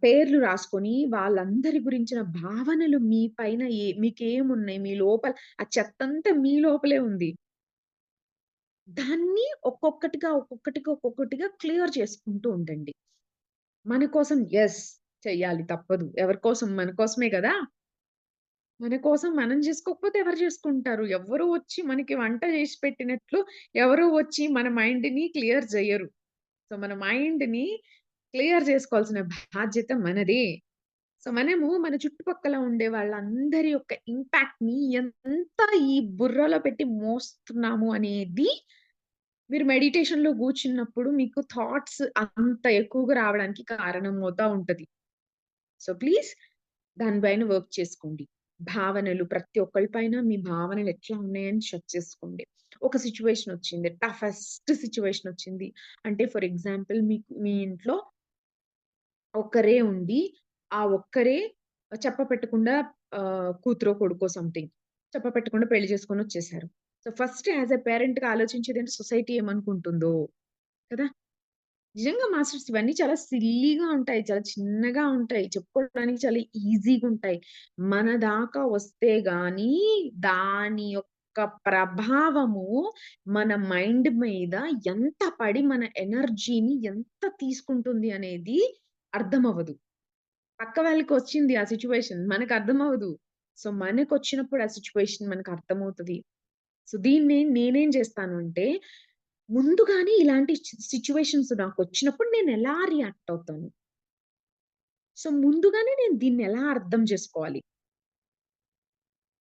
పేర్లు రాసుకొని, వాళ్ళందరి గురించిన భావనలు మీ పైన మీకేమున్నాయి? మీ లోపల ఆ చెత్తంతా మీ లోపలే ఉంది. దాన్ని ఒక్కొక్కటిగా క్లియర్ చేసుకుంటూ ఉండండి. మన కోసం యెస్! చెయ్యాలి తప్పదు. ఎవరి కోసం? మన కోసమే గదా! మన కోసం మనం జేసుకోకపోతే ఎవరు జేసుకుంటారు? ఎవ్వరు వచ్చి మనకి వంట జేసి పెట్టినట్లు ఎవరు వచ్చి మన మైండ్‌ని క్లియర్ జెయ్యరు. సో, మన మైండ్‌ని క్లియర్ జేసుకోవాల్సిన బాధ్యత మనదే. సో, మనము మన చుట్టుపక్కల ఉండే వాళ్ళందరి యొక్క ఇంపాక్ట్‌ని ఎంత ఈ బుర్రలో పెట్టి మోస్తున్నాము అనేది మీరు మెడిటేషన్‌లో గూర్చున్నప్పుడు మీకు థాట్స్ అంత ఎక్కువగా రావడానికి కారణమవుతా ఉంటది. సో, ప్లీజ్ దాని పైన వర్క్ చేసుకోండి. భావనలు ప్రతి ఒక్కళ్ళ పైన మీ భావనలు ఎట్లా ఉన్నాయని చెక్ చేసుకోండి. ఒక సిట్యుయేషన్ వచ్చింది. టఫెస్ట్ సిట్యుయేషన్ వచ్చింది. అంటే ఫర్ ఎగ్జాంపుల్ మీ ఇంట్లో ఒక్కరే ఉండి, ఆ ఒక్కరే చెప్పపెట్టకుండా కూతురో, కొడుకో సంథింగ్ చెప్పపెట్టకుండా పెళ్లి చేసుకొనొచ్చేసారు. సో, ఫస్ట్ యాస్ ఎ పేరెంట్‌గా ఆలోచించేదేంటి సొసైటీ ఏమనుకుంటుందో కదా! నిజంగా మాస్టర్స్ ఇవన్నీ చాలా సిల్లీగా ఉంటాయి. చాలా చిన్నగా ఉంటాయి. చెప్పుకోవడానికి చాలా ఈజీగుంటాయి. మన దాకా వస్తే గాని దాని యొక్క ప్రభావము మన మైండ్ మీద ఎంత పడి మన ఎనర్జీని ఎంత తీసుకుంటుంది అనేది అర్థమవ్వదు. పక్క వాళ్ళకొచ్చింది ఆ సిట్యుయేషన్. మనకర్థమవ్వదు. సో, మనకొచ్చినప్పుడు ఆ సిట్యుయేషన్ మనకర్థమవుతది. సో, దీన్ని నేనేం జేస్తాను అంటే, ముందుగానే ఇలాంటి సిట్యుయేషన్స్ నాకొచ్చినప్పుడు నేనెలా రియాక్ట్ అవుతాను? సో, ముందుగానే నేను దీన్నెలా అర్థం జేసుకోవాలి?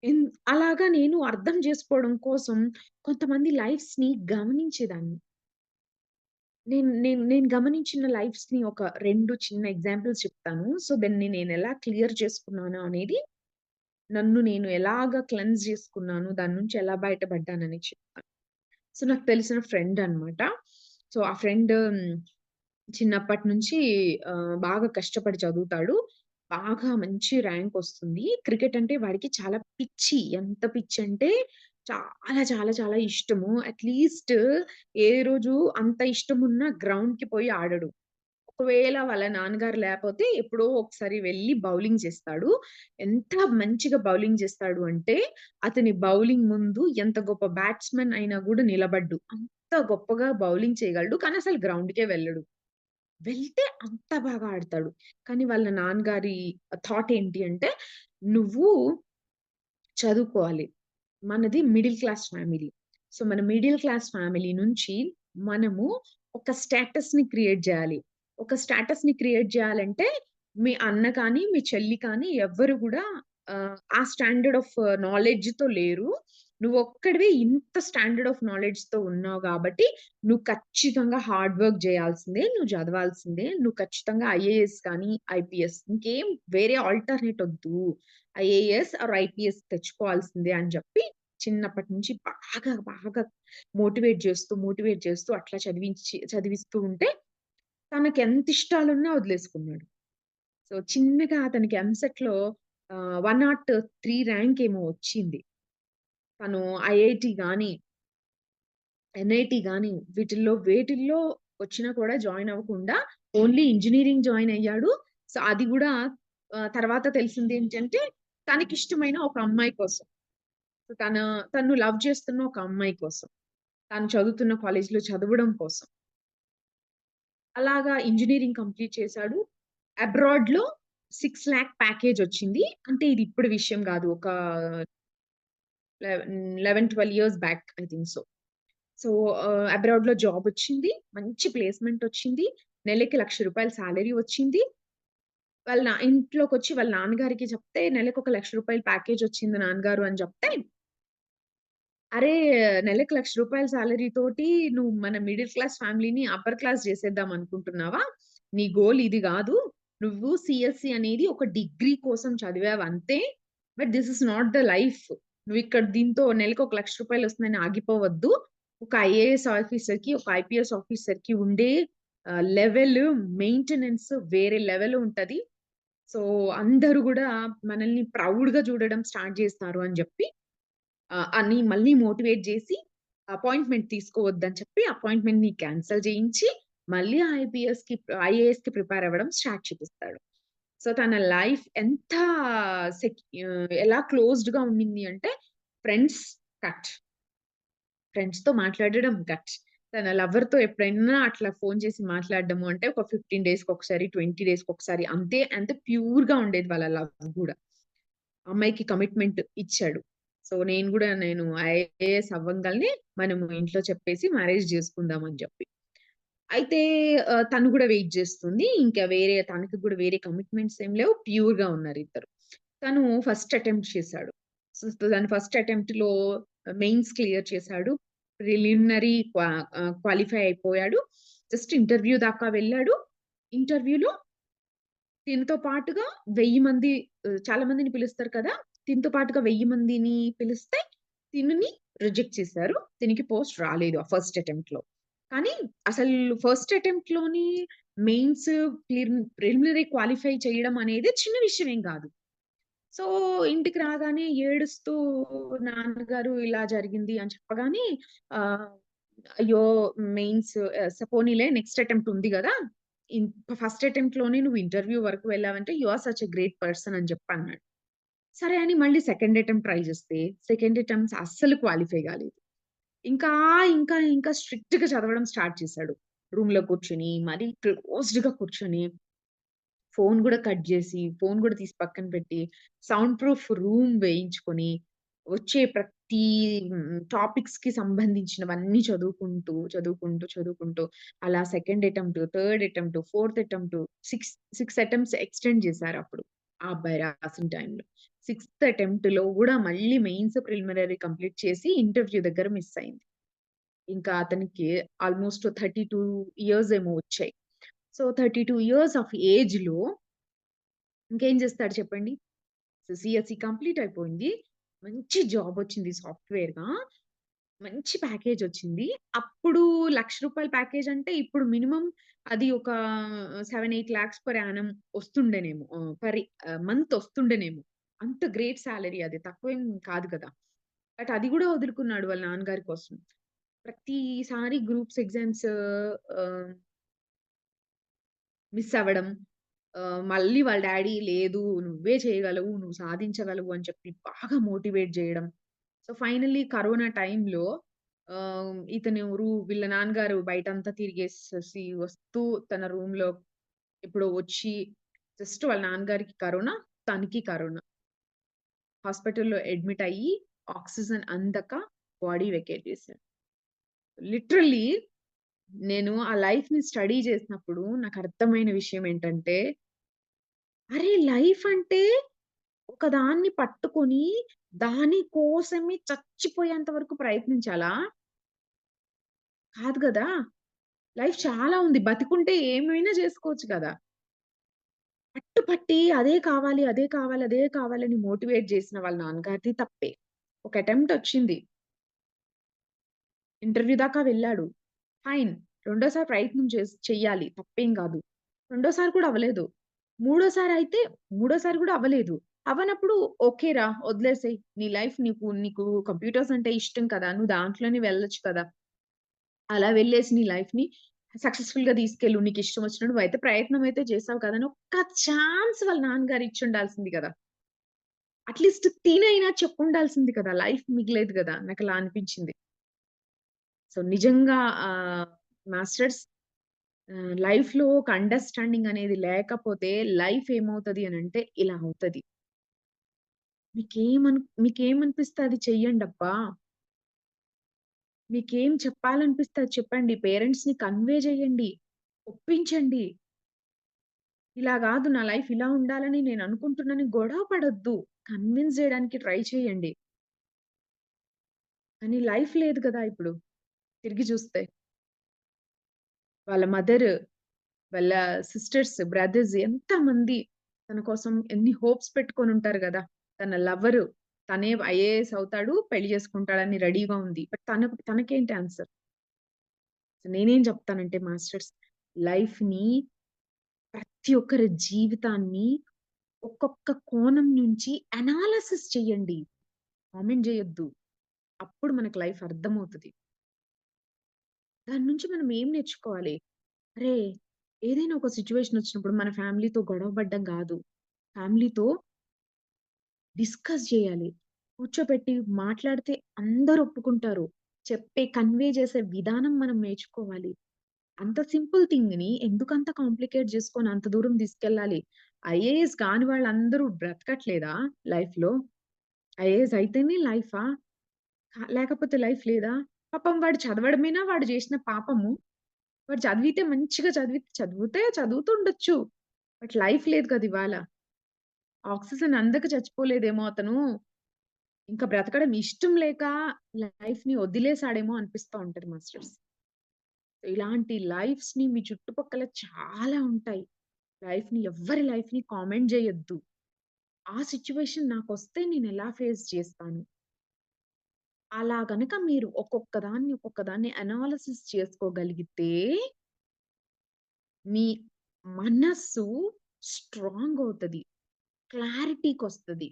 ఎన్ అలాగా నేను అర్థం జేసుకోవడం కోసం కొంతమంది లైఫ్స్‌ని గమనించేదాన్ని. నేను నేను నేను గమనించిన లైఫ్స్‌ని ఒక 2 చిన్న ఎగ్జాంపుల్స్ చెప్తాను. సో, దాన్ని నేనెలా క్లియర్ చేసుకున్నాను అనేది నన్ను నేను ఎలాగా క్లెన్స్ జేసుకున్నాను, దాని నుంచి ఎలా బయటపడ్డానని చెప్తాను. సో, నాకు తెలిసిన ఫ్రెండ్ అన్నమాట. సో, ఆ ఫ్రెండ్ చిన్నప్పటి నుంచి బాగా కష్టపడి చదువుతాడు. బాగా మంచి ర్యాంక్ ఒస్తుంది. క్రికెట్ అంటే వాడికి చాలా పిచ్చి. ఎంత పిచ్చంటే చాలా చాలా చాలా ఇష్టము. అట్‌లీస్ట్ ఏ రోజు అంత ఇష్టమున్నా గ్రౌండ్‌కి పోయి ఆడడు. ఒకవేళ వాళ్ళ నాన్నగారు లేపోతే ఎప్పుడో ఒకసారి వెళ్లి బౌలింగ్ చేస్తాడు. ఎంత మంచిగా బౌలింగ్ చేస్తాడు అంటే, అతని బౌలింగ్ ముందు ఎంత గొప్ప బ్యాట్స్‌మన్ అయినా గూడా నిలబడ్డు. అంత గొప్పగా బౌలింగ్ చేయగలడు. కానీ అసలు గ్రౌండ్‌కే వెళ్ళడు. వెళ్తే అంత బాగా ఆడతాడు. కానీ వాళ్ళ నాన్నగారి థాట్ ఏంటి అంటే, "నువ్వు చదువుకోవాలి. మనది మిడిల్ క్లాస్ ఫ్యామిలీ. సో, మన మిడిల్ క్లాస్ ఫ్యామిలీ నుంచి మనము ఒక స్టేటస్‌ని క్రియేట్ జేయాలి. ఒక స్టేటస్‌ని క్రియేట్ జేయాలంటే, మీ అన్న కానీ, మీ చెల్లి కానీ ఎవ్వరు గూడా ఆ స్టాండర్డ్ ఆఫ్ నాలెడ్జ్‌తో లేరు. నువ్వొక్కడివే ఇంత స్టాండర్డ్ ఆఫ్ నాలెడ్జ్‌తో ఉన్నావు గాబట్టి, నువ్వు ఖచ్చితంగా హార్డ్ వర్క్ జేయాల్సిందే. నువ్వు చదవాల్సిందే. నువ్వు ఖచ్చితంగా ఐఏఎస్ కానీ, ఐపీఎస్ ఇంకేం వేరే ఆల్టర్‌నేట్ ఒద్దు. ఐఏఎస్ ఆర్ ఐపీఎస్ తెచ్చుకోవాల్సిందే అని జెప్పి, చిన్నప్పటి నుంచి బాగా మోటివేట్ చేస్తూ అట్లా చదివిస్తూ ఉంటే, తనకెంత ఇష్టాలున్నా వదిలేసుకున్నాడు. సో, చిన్నగా అతనికి ఎంసెట్‌లో 103 ర్యాంక్ ఏమో వచ్చింది. తను ఐఐటీ గాని, ఎన్ఐటీ గాని వేటిల్లో వచ్చినా కూడా జాయిన్ అవ్వకుండా ఓన్లీ ఇంజినీరింగ్ జాయిన్ అయ్యాడు. సో, అది గూడా తర్వాత తెలిసిందేంటంటే తనకిష్టమైన ఒక అమ్మాయి కోసం. సో, తను లవ్ చేస్తున్న ఒక అమ్మాయి కోసం. తను చదువుతున్న కాలేజ్‌లో చదవడం కోసం. అలాగా ఇంజినీరింగ్ కంప్లీట్ చేశాడు. అబ్రాడ్‌లో 6,00,000 ప్యాకేజొచ్చింది. అంటే ఇది ఇప్పుడు విషయం గాదు. ఒక 11, 12 years back I think so. So, అబ్రాడ్‌లో జాబొచ్చింది. మంచి ప్లేస్‌మెంటొచ్చింది. నెలకి రూ. 1,00,000 సాలరీ వచ్చింది. ఇంట్లోకొచ్చి వాళ్ళ నాన్నగారికి చెప్తే, "నెలకొక రూ. 1,00,000 ప్యాకేజొచ్చింది నాన్నగారు" అని జెప్తే అరే! నెలకి ₹1,00,000 సాలరీ తోటి నువ్వు మన మిడిల్ క్లాస్ ఫ్యామిలీని అప్పర్ క్లాస్ చేసేద్దాం అనుకుంటున్నావా? నీ గోల్ ఇది గాదు. నువ్వు సీఎస్‌సి అనేది ఒక డిగ్రీ కోసం చదివావంతే. But this is not the life. నువ్విక్కడ దీంతో నెలకి ఒక ₹1,00,000 వస్తుందని ఆగిపోవద్దు. ఒక ఐఏఎస్ ఆఫీసర్‌కి, ఒక ఐపీఎస్ ఆఫీసర్‌కి ఉండే లెవెల్ మెయింటెనెన్స్ వేరే లెవెల్ ఉంటది. సో, అందరూ గూడా మనల్ని ప్రౌడ్‌గా చూడడం స్టార్ట్ జేస్తారు అని జెప్పి అని మళ్ళీ మోటివేట్ జేసి, అపాయింట్‌మెంట్ తీసుకోవద్దని చెప్పి అపాయింట్‌మెంట్‌ని క్యాన్సెల్ చేయించి, మళ్ళీ ఐఏఎస్‌కి ప్రిపేర్ అవ్వడం స్టార్ట్ చేపిస్తాడు. సో, తన లైఫ్ ఎంత ఎలా క్లోజ్డ్‌గా ఉండింది అంటే ఫ్రెండ్స్ కట్. ఫ్రెండ్స్‌తో మాట్లాడడం కట్. తన లవర్‌తో ఎప్పుడైనా అట్లా ఫోను చేసి మాట్లాడడము అంటే ఒక 15 డేస్‌కొకసారి, 20 డేస్‌కొకసారి అంతే. అంతే ప్యూర్‌గా ఉండేది వాళ్ళ లవ్ గూడా. అమ్మాయికి కమిట్మెంట్ ఇచ్చాడు. సో, నేను ఐఏఎస్ అవ్వంగాల్నే మనము ఇంట్లో చెప్పేసి మ్యారేజ్ జేసుకుందాం అని జెప్పి. అయితే తను గూడా వెయిట్ జేస్తుంది. ఇంకా తనకి గూడా వేరే కమిట్మెంట్స్ ఏం లేవు. ప్యూర్‌గా ఉన్నారిద్దరు. తను ఫస్ట్ అటెంప్ట్ చేశాడు. సో, తను ఫస్ట్ అటెంప్ట్‌లో మెయిన్స్ క్లియర్ చేశాడు. ప్రిలిమినరీ క్వాలిఫై అయిపోయాడు. జస్ట్ ఇంటర్వ్యూ దాకా వెళ్ళాడు. ఇంటర్వ్యూలో తినతో పాటుగా 1000 మంది చాలా మందిని పిలుస్తారు కదా! తినతో పాటుగా 1000 మందిని పిలిస్తే తినని రిజెక్ట్ చేశారు. తినకి పోస్ట్ రాలేదు ఆ ఫస్ట్ అటెంప్ట్‌లో. కానీ అసలు ఫస్ట్ అటెంప్ట్‌లోని మెయిన్స్ ప్రిలిమినరీ క్వాలిఫై చేయడం అనేది చిన్న విషయం ఏం కాదు. సో, ఇంటికి రాగానే ఏడుస్తూ నాన్నగారు ఇలా జరిగింది అని చెప్పగానే ఆహ్, అయ్యో! మెయిన్స్ పోనీలే నెక్స్ట్ అటెంప్ట్ ఉంది గదా! ఇన్ ఫస్ట్ అటెంప్ట్‌లోనే నువ్వు ఇంటర్వ్యూ వరకు వెళ్ళావంటే you are such a great person అని చెప్పన్నాడు. సరే అని మళ్ళీ సెకండ్ అటెంప్ట్ ట్రై చేస్తే, సెకండ్ అటెంప్ట్స్ అస్సలు క్వాలిఫై కాలేదు. ఇంకా, ఇంకా స్ట్రిక్ట్‌గా చదవడం స్టార్ట్ చేశాడు. రూమ్‌లో కూర్చొని, మరీ క్లోజ్డ్‌గా కూర్చొని ఫోను గూడా కట్ జేసి, ఫోను గూడా తీసి పక్కన పెట్టి, సౌండ్ ప్రూఫ్ రూమ్ వేయించుకొని, వచ్చే ప్రతి టాపిక్స్‌కి సంబంధించినవన్నీ చదువుకుంటూ అలా second attempt, third attempt, fourth attempt 6 attempts extend చేశారప్పుడు. ఆ అబ్బాయి రాసిన టైంలో. సిక్స్త్ అటెంప్ట్‌లో గూడా మళ్ళీ మెయిన్స్, ప్రిలిమినరీ కంప్లీట్ చేసి ఇంటర్వ్యూ దగ్గర మిస్ అయింది. ఇంకా అతనికి ఆల్‌మోస్ట్ 32 ఇయర్స్ ఏమో వచ్చాయి. సో, 32 ఇయర్స్ ఆఫ్ ఏజ్‌లో ఇంకేం జేస్తాడు చెప్పండి? సో, సీఎస్‌సి కంప్లీట్ అయిపోయింది. మంచి జాబొచ్చింది సాఫ్ట్‌వేర్‌గా. మంచి ప్యాకేజొచ్చింది. అప్పుడు రూ. 1,00,000 ప్యాకేజ్ అంటే ఇప్పుడు మినిమమ్ అది ఒక 7, 8 లాక్స్ పర్ యానమ్ వస్తుండేనేమో. మంత్ వస్తుండేనేమో. అంత గ్రేట్ సాలరీ అది. తక్కువేం కాదు కదా! బట్ అది గూడా వదులుకున్నాడు వాళ్ళ నాన్నగారి కోసం. ప్రతిసారి గ్రూప్స్ ఎగ్జామ్స్ ఆహ్, మిస్ అవ్వడం. మళ్ళీ వాళ్ళ డ్యాడీ లేదు నువ్వే చేయగలవు, నువ్వు సాధించగలవు అని చెప్పి బాగా మోటివేట్ జేయడం. సో, ఫైనల్లీ కరోనా టైంలో వీళ్ళ నాన్నగారు బయటంతా తిరిగేసేసి వస్తూ తన రూమ్‌లో ఎప్పుడో వచ్చి జస్ట్ వాళ్ళ నాన్నగారికి కరోనా, తనకి కరోనా. హాస్పిటల్‌లో అడ్మిట్ అయ్యి ఆక్సిజన్ అందక బాడీ వెకేట్ చేశారు. లిటరల్లీ నేను ఆ లైఫ్‌ని స్టడీ చేసినప్పుడు నాకర్థమైన విషయం ఏంటంటే, అరే! లైఫ్ అంటే ఒకదాన్ని పట్టుకొని దాని కోసమే చచ్చిపోయేంత వరకు ప్రయత్నించాలా? కాదు గదా! లైఫ్ చాలా ఉంది. బతికుంటే ఏమైనా జేసుకోవచ్చు గదా! పట్టుపట్టి అదే కావాలని మోటివేట్ జేసిన వాళ్ళ నాన్నగారిది తప్పే. ఒక అటెంప్ట్ ఒచ్చింది. ఇంటర్వ్యూ దాకా వెళ్ళాడు. ఫైన్. రెండోసారి ప్రయత్నం చెయ్యాలి. తప్పేం గాదు. రెండోసారి కూడా అవ్వలేదు. మూడోసారయితే మూడోసారి గూడా అవ్వలేదు. అవ్వనప్పుడు ఓకేరా వదిలేసేయి. నీ లైఫ్ నీకు కంప్యూటర్స్ అంటే ఇష్టం కదా! నువ్వు దాంట్లోనే వెళ్ళొచ్చు కదా! అలా వెళ్ళేసి నీ లైఫ్‌ని సక్సెస్‌ఫుల్‌గా తీసుకెళ్ళు. నీకిష్టం వచ్చినట్టు నువ్వయితే ప్రయత్నం అయితే చేసావు కదా! అని ఒక్క ఛాన్స్ వాళ్ళ నాన్నగారు ఇచ్చుండాల్సింది గదా! అట్‌లీస్ట్ తినైనా చెప్పుండాల్సింది కదా! లైఫ్ మిగిలేది గదా! నాకలా అనిపించింది. సో, నిజంగా మాస్టర్స్ లైఫ్‌లో ఒక అండర్‌స్టాండింగ్ అనేది లేకపోతే లైఫ్ ఏమవుతది అనంటే ఇలా అవుతది. మీకేమనిపిస్తే అది చెయ్యండబ్బా! మీకేం చెప్పాలనిపిస్తే అది చెప్పండి. పేరెంట్స్‌ని కన్వే జేయండి. ఒప్పించండి. ఇలా గాదు నా లైఫ్ ఇలా ఉండాలని నేను అనుకుంటున్నానని గొడవ పడొద్దు. కన్విన్స్ జేయడానికి ట్రై చేయండి. కానీ లైఫ్ లేదు గదా! ఇప్పుడు తిరిగి చూస్తే. వాళ్ళ మదర్, వాళ్ళ సిస్టర్స్, బ్రదర్స్ ఎంతమంది తన కోసం ఎన్ని హోప్స్ పెట్టుకొనుంటారు గదా! తన లవరు తనే ఐఏఎస్ అవుతాడు, పెళ్లి చేసుకుంటాడని రెడీగా ఉంది. బట్ తనకేంటి ఆన్సర్? నేనేం చెప్తానంటే మాస్టర్స్ లైఫ్‌ని ప్రతి ఒక్కరి జీవితాన్ని ఒక్కొక్క కోణం నుంచి అనాలిసిస్ చేయండి. కామెంట్ జేయొద్దు. అప్పుడు మనకు లైఫ్ అర్థమవుతది. దాని నుంచి మనం ఏం నేర్చుకోవాలి? అరే! ఏదైనా ఒక సిట్యుయేషన్ వచ్చినప్పుడు మన ఫ్యామిలీతో గొడవ పడడం గాదు. ఫ్యామిలీతో డిస్కస్ జేయాలి. కూర్చోపెట్టి మాట్లాడితే అందరూ ఒప్పుకుంటారు. కన్వే చేసే విధానం మనం నేర్చుకోవాలి. అంత సింపుల్ థింగ్‌ని ఎందుకంత కాంప్లికేట్ జేసుకొని అంత దూరం తీసుకెళ్ళాలి? ఐఏఎస్ కాని వాళ్ళందరూ బ్రతకట్లేదా లైఫ్‌లో? ఐఏఎస్ అయితేనే లైఫా? లేకపోతే లైఫ్ లేదా? పాపం వాడు చదవడమేనా వాడు జేసిన పాపము? వాడు చదివితే మంచిగా చదివితే చదువుతుండొచ్చు. బట్ లైఫ్ లేదు కదా ఇవాళ. ఆక్సిజన్ అందక చచ్చిపోలేదేమో అతను. ఇంకా బ్రతకడం ఇష్టం లేక లైఫ్‌ని వదిలేసాడేమో అనిపిస్తా ఉంటది మాస్టర్స్. ఇలాంటి లైఫ్స్‌ని మీ చుట్టుపక్కల చాలా ఉంటాయి. ఎవ్వరి లైఫ్‌ని కామెంట్ జేయొద్దు. ఆ సిట్యుయేషన్ నాకొస్తే నేనెలా ఫేస్ చేస్తాను? అలా గనక మీరు ఒక్కొక్కదాన్ని అనాలిసిస్ చేసుకోగలిగితే మీ మనస్సు స్ట్రాంగ్ అవుతది. క్లారిటీకొస్తది.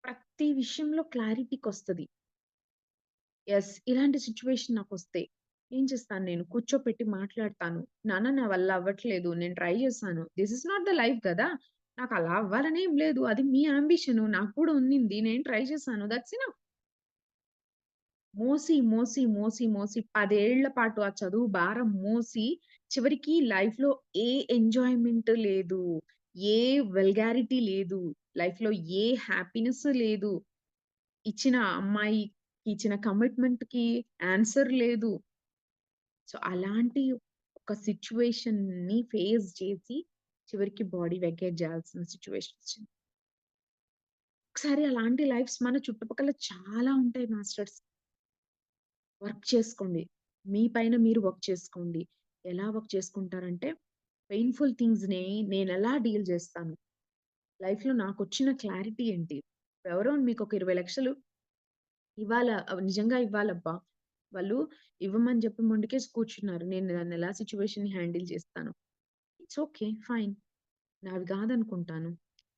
ప్రతి విషయంలో క్లారిటీకొస్తది. ఇలాంటి సిట్యుయేషన్ నాకొస్తే ఏం చేస్తాను నేను కూర్చోపెట్టి మాట్లాడతాను. నాన్న నా వల్ల అవ్వట్లేదు. నేను ట్రై చేశాను. This is not the life గదా! నాకలా అవ్వాలని ఏం లేదు. అది మీ యాంబిషను. నాకు కూడా ఉన్నింది. నేను ట్రై చేశాను. That's enough. మోసి 10 ఏళ్ల పాటు ఆ చదువు భారం మోసి చివరికి లైఫ్‌లో ఏ ఎంజాయ్‌మెంట్ లేదు. ఏ వల్గారిటీ లేదు. లైఫ్‌లో ఏ హ్యాపీనెస్ లేదు. ఇచ్చిన అమ్మాయికి ఇచ్చిన కమిట్మెంట్‌కి ఆన్సర్ లేదు. సో, అలాంటి ఒక సిట్యుయేషన్‌ని ఫేస్ చేసి చివరికి బాడీ వెకేట్ చేయాల్సిన సిట్యుయేషన్ వచ్చింది. ఒకసారి అలాంటి లైఫ్స్ మన చుట్టుపక్కల చాలా ఉంటాయి మాస్టర్స్. వర్క్ చేసుకోండి. మీ పైన మీరు వర్క్ చేసుకోండి. ఎలా వర్క్ చేసుకుంటారంటే, పెయిన్‌ఫుల్ థింగ్స్‌ని నేనెలా డీల్ జేస్తాను? లైఫ్‌లో నాకొచ్చిన క్లారిటీ ఏంటి? ఎవరో మీకొక 20,00,000 నిజంగా ఇవ్వాలబ్బా! వాళ్ళు ఇవ్వమని చెప్పి మొండికేసి కూర్చున్నారు. నేను దాన్నెలా సిట్యుయేషన్‌ని హ్యాండిల్ చేస్తాను. It's okay. ఫైన్. నావి గాదనుకుంటాను.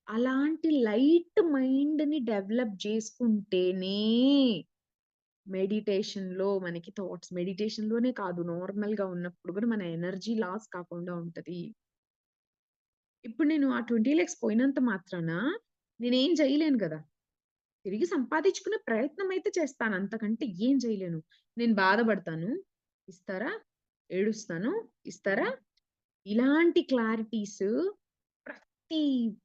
అలాంటి లైట్ మైండ్‌ని డెవలప్ జేసుకుంటేనే మెడిటేషన్‌లోనే కాదు నార్మల్‌గా ఉన్నప్పుడు గూడా మన ఎనర్జీ లాస్ కాకుండా ఉంటది. ఇప్పుడు నేను ఆ 20 లాక్స్ పోయినంత మాత్రాన నేనేం చేయలేను గదా! తిరిగి సంపాదించుకునే ప్రయత్నం అయితే చేస్తాను. అంతకంటే ఏం చేయలేను. నేను బాధపడతాను. ఇస్తారా? ఏడుస్తాను. ఇస్తారా? ఇలాంటి క్లారిటీస్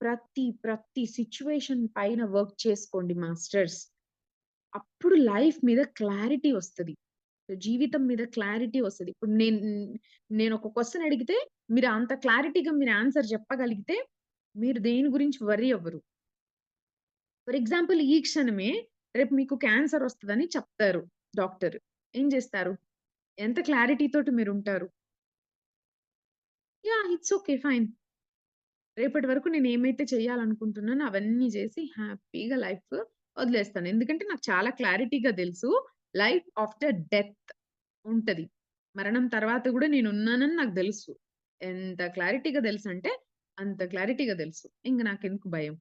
ప్రతి, ప్రతి సిట్యుయేషన్ పైన వర్క్ చేసుకోండి మాస్టర్స్. అప్పుడు లైఫ్ మీద క్లారిటీ వస్తది. జీవితం మీద క్లారిటీ వస్తది. ఇప్పుడు నేనొక క్వెషన్ అడిగితే మీరు అంత క్లారిటీగా మీరు ఆన్సర్ చెప్పగలిగితే మీరు దేని గురించి వర్రీ అవ్వరు. ఫర్ ఎగ్జాంపుల్ ఈ క్షణమే రేపు మీకు క్యాన్సర్ వస్తదని చెప్తారు డాక్టర్. ఏం జేస్తారు? ఎంత క్లారిటీ తోటి మీరుంటారు? It's okay. ఫైన్. రేపటి వరకు నేనేమైతే చేయాలనుకుంటున్నానో అవన్నీ జేసి హ్యాపీగా లైఫ్ వదిలేస్తాను. ఎందుకంటే నాకు చాలా క్లారిటీగా దెలుసు లైఫ్ ఆఫ్టర్ డెత్ ఉంటది. మరణం తర్వాత గూడా నేనున్నానని నాకు దెలుసు. ఎంత క్లారిటీగా దెలుసంటే అంత క్లారిటీగా దెలుసు. ఇంక నాకెందుకు భయం.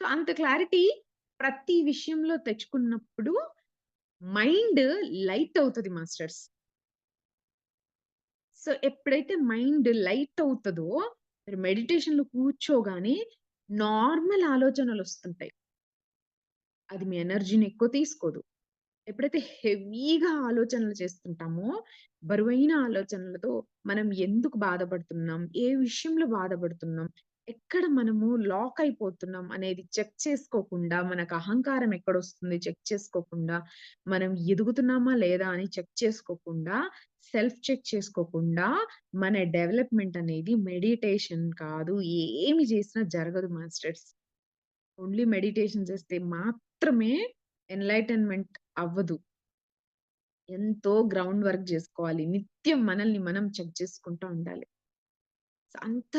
సో, అంత క్లారిటీ ప్రతి విషయంలో తెచ్చుకున్నప్పుడు మైండ్ లైట్ అవుతది మాస్టర్స్. సో, ఎప్పుడైతే మైండ్ లైట్ అవుతదో మీరు మెడిటేషన్‌లో కూర్చోగానే నార్మల్ ఆలోచనలొస్తుంటాయి. అది మీ ఎనర్జీని ఎక్కువ తీసుకోదు. ఎప్పుడైతే హెవీగా ఆలోచనలు చేస్తుంటామో, బరువైన ఆలోచనలతో మనం ఎందుకు బాధపడుతున్నాం? ఏ విషయంలో బాధపడుతున్నాం? ఎక్కడ మనము లాక్ అయిపోతున్నాం అనేది చెక్ చేసుకోకుండా, మనకు అహంకారం ఎక్కడొస్తుంది చెక్ చేసుకోకుండా, మనం ఎదుగుతున్నామా లేదా అని చెక్ చేసుకోకుండా, సెల్ఫ్ చెక్ చేసుకోకుండా, మన డెవలప్‌మెంట్ అనేది మెడిటేషన్ కాదు. ఏమి చేసినా జరగదు మాస్టర్స్. ఓన్లీ మెడిటేషన్ చేస్తే మాత్రమే ఎన్‌లైటన్‌మెంట్ అవ్వదు. ఎంతో గ్రౌండ్ వర్క్ జేసుకోవాలి. నిత్యం మనల్ని మనం చెక్ చేసుకుంటా ఉండాలి. అంత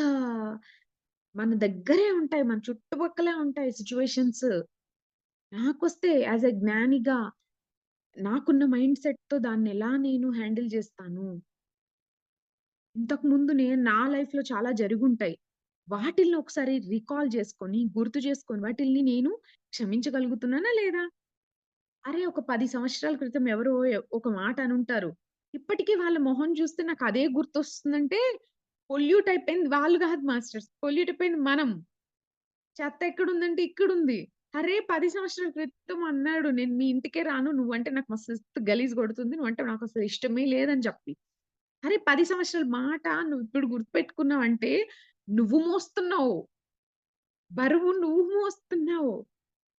మన దగ్గరే ఉంటాయి. మన చుట్టుపక్కలే ఉంటాయి సిట్యుయేషన్స్. నాకొస్తే యాస్ ఎ జ్ఞానిగా నాకున్న మైండ్ సెట్‌తో దాన్నెలా నేను హ్యాండిల్ జేస్తాను. ఇంతకుముందు నా లైఫ్‌లో చాలా జరిగుంటాయి. వాటిల్ని ఒకసారి రికాల్ చేసుకొని, గుర్తు చేసుకొని వాటిల్ని నేను క్షమించగలుగుతున్నానా లేదా? అరే! ఒక 10 సంవత్సరాల క్రితం ఎవరో ఒక మాట అనుంటారు. ఇప్పటికి వాళ్ళ మొహం చూస్తే నాకదే గుర్తొస్తుందంటే పొల్యూట్ అయిపోయింది వాళ్ళు కాదు మాస్టర్స్. పొల్యూట్ అయిపోయింది మనం. చెత్త ఎక్కడుందంటే ఇక్కడుంది. అరే! 10 సంవత్సరాల క్రితం అన్నాడు. నేను మీ ఇంటికే రాను. నువ్వంటే నాకు మస్తు గలీజ్ కొడుతుంది. నువ్వంటే నాకసలు ఇష్టమే లేదని చెప్పి. అరే! 10 సంవత్సరాల మాట నువ్విప్పుడు గుర్తుపెట్టుకున్నావంటే, నువ్వు మోస్తున్నావు. బరువు నువ్వు మోస్తున్నావు.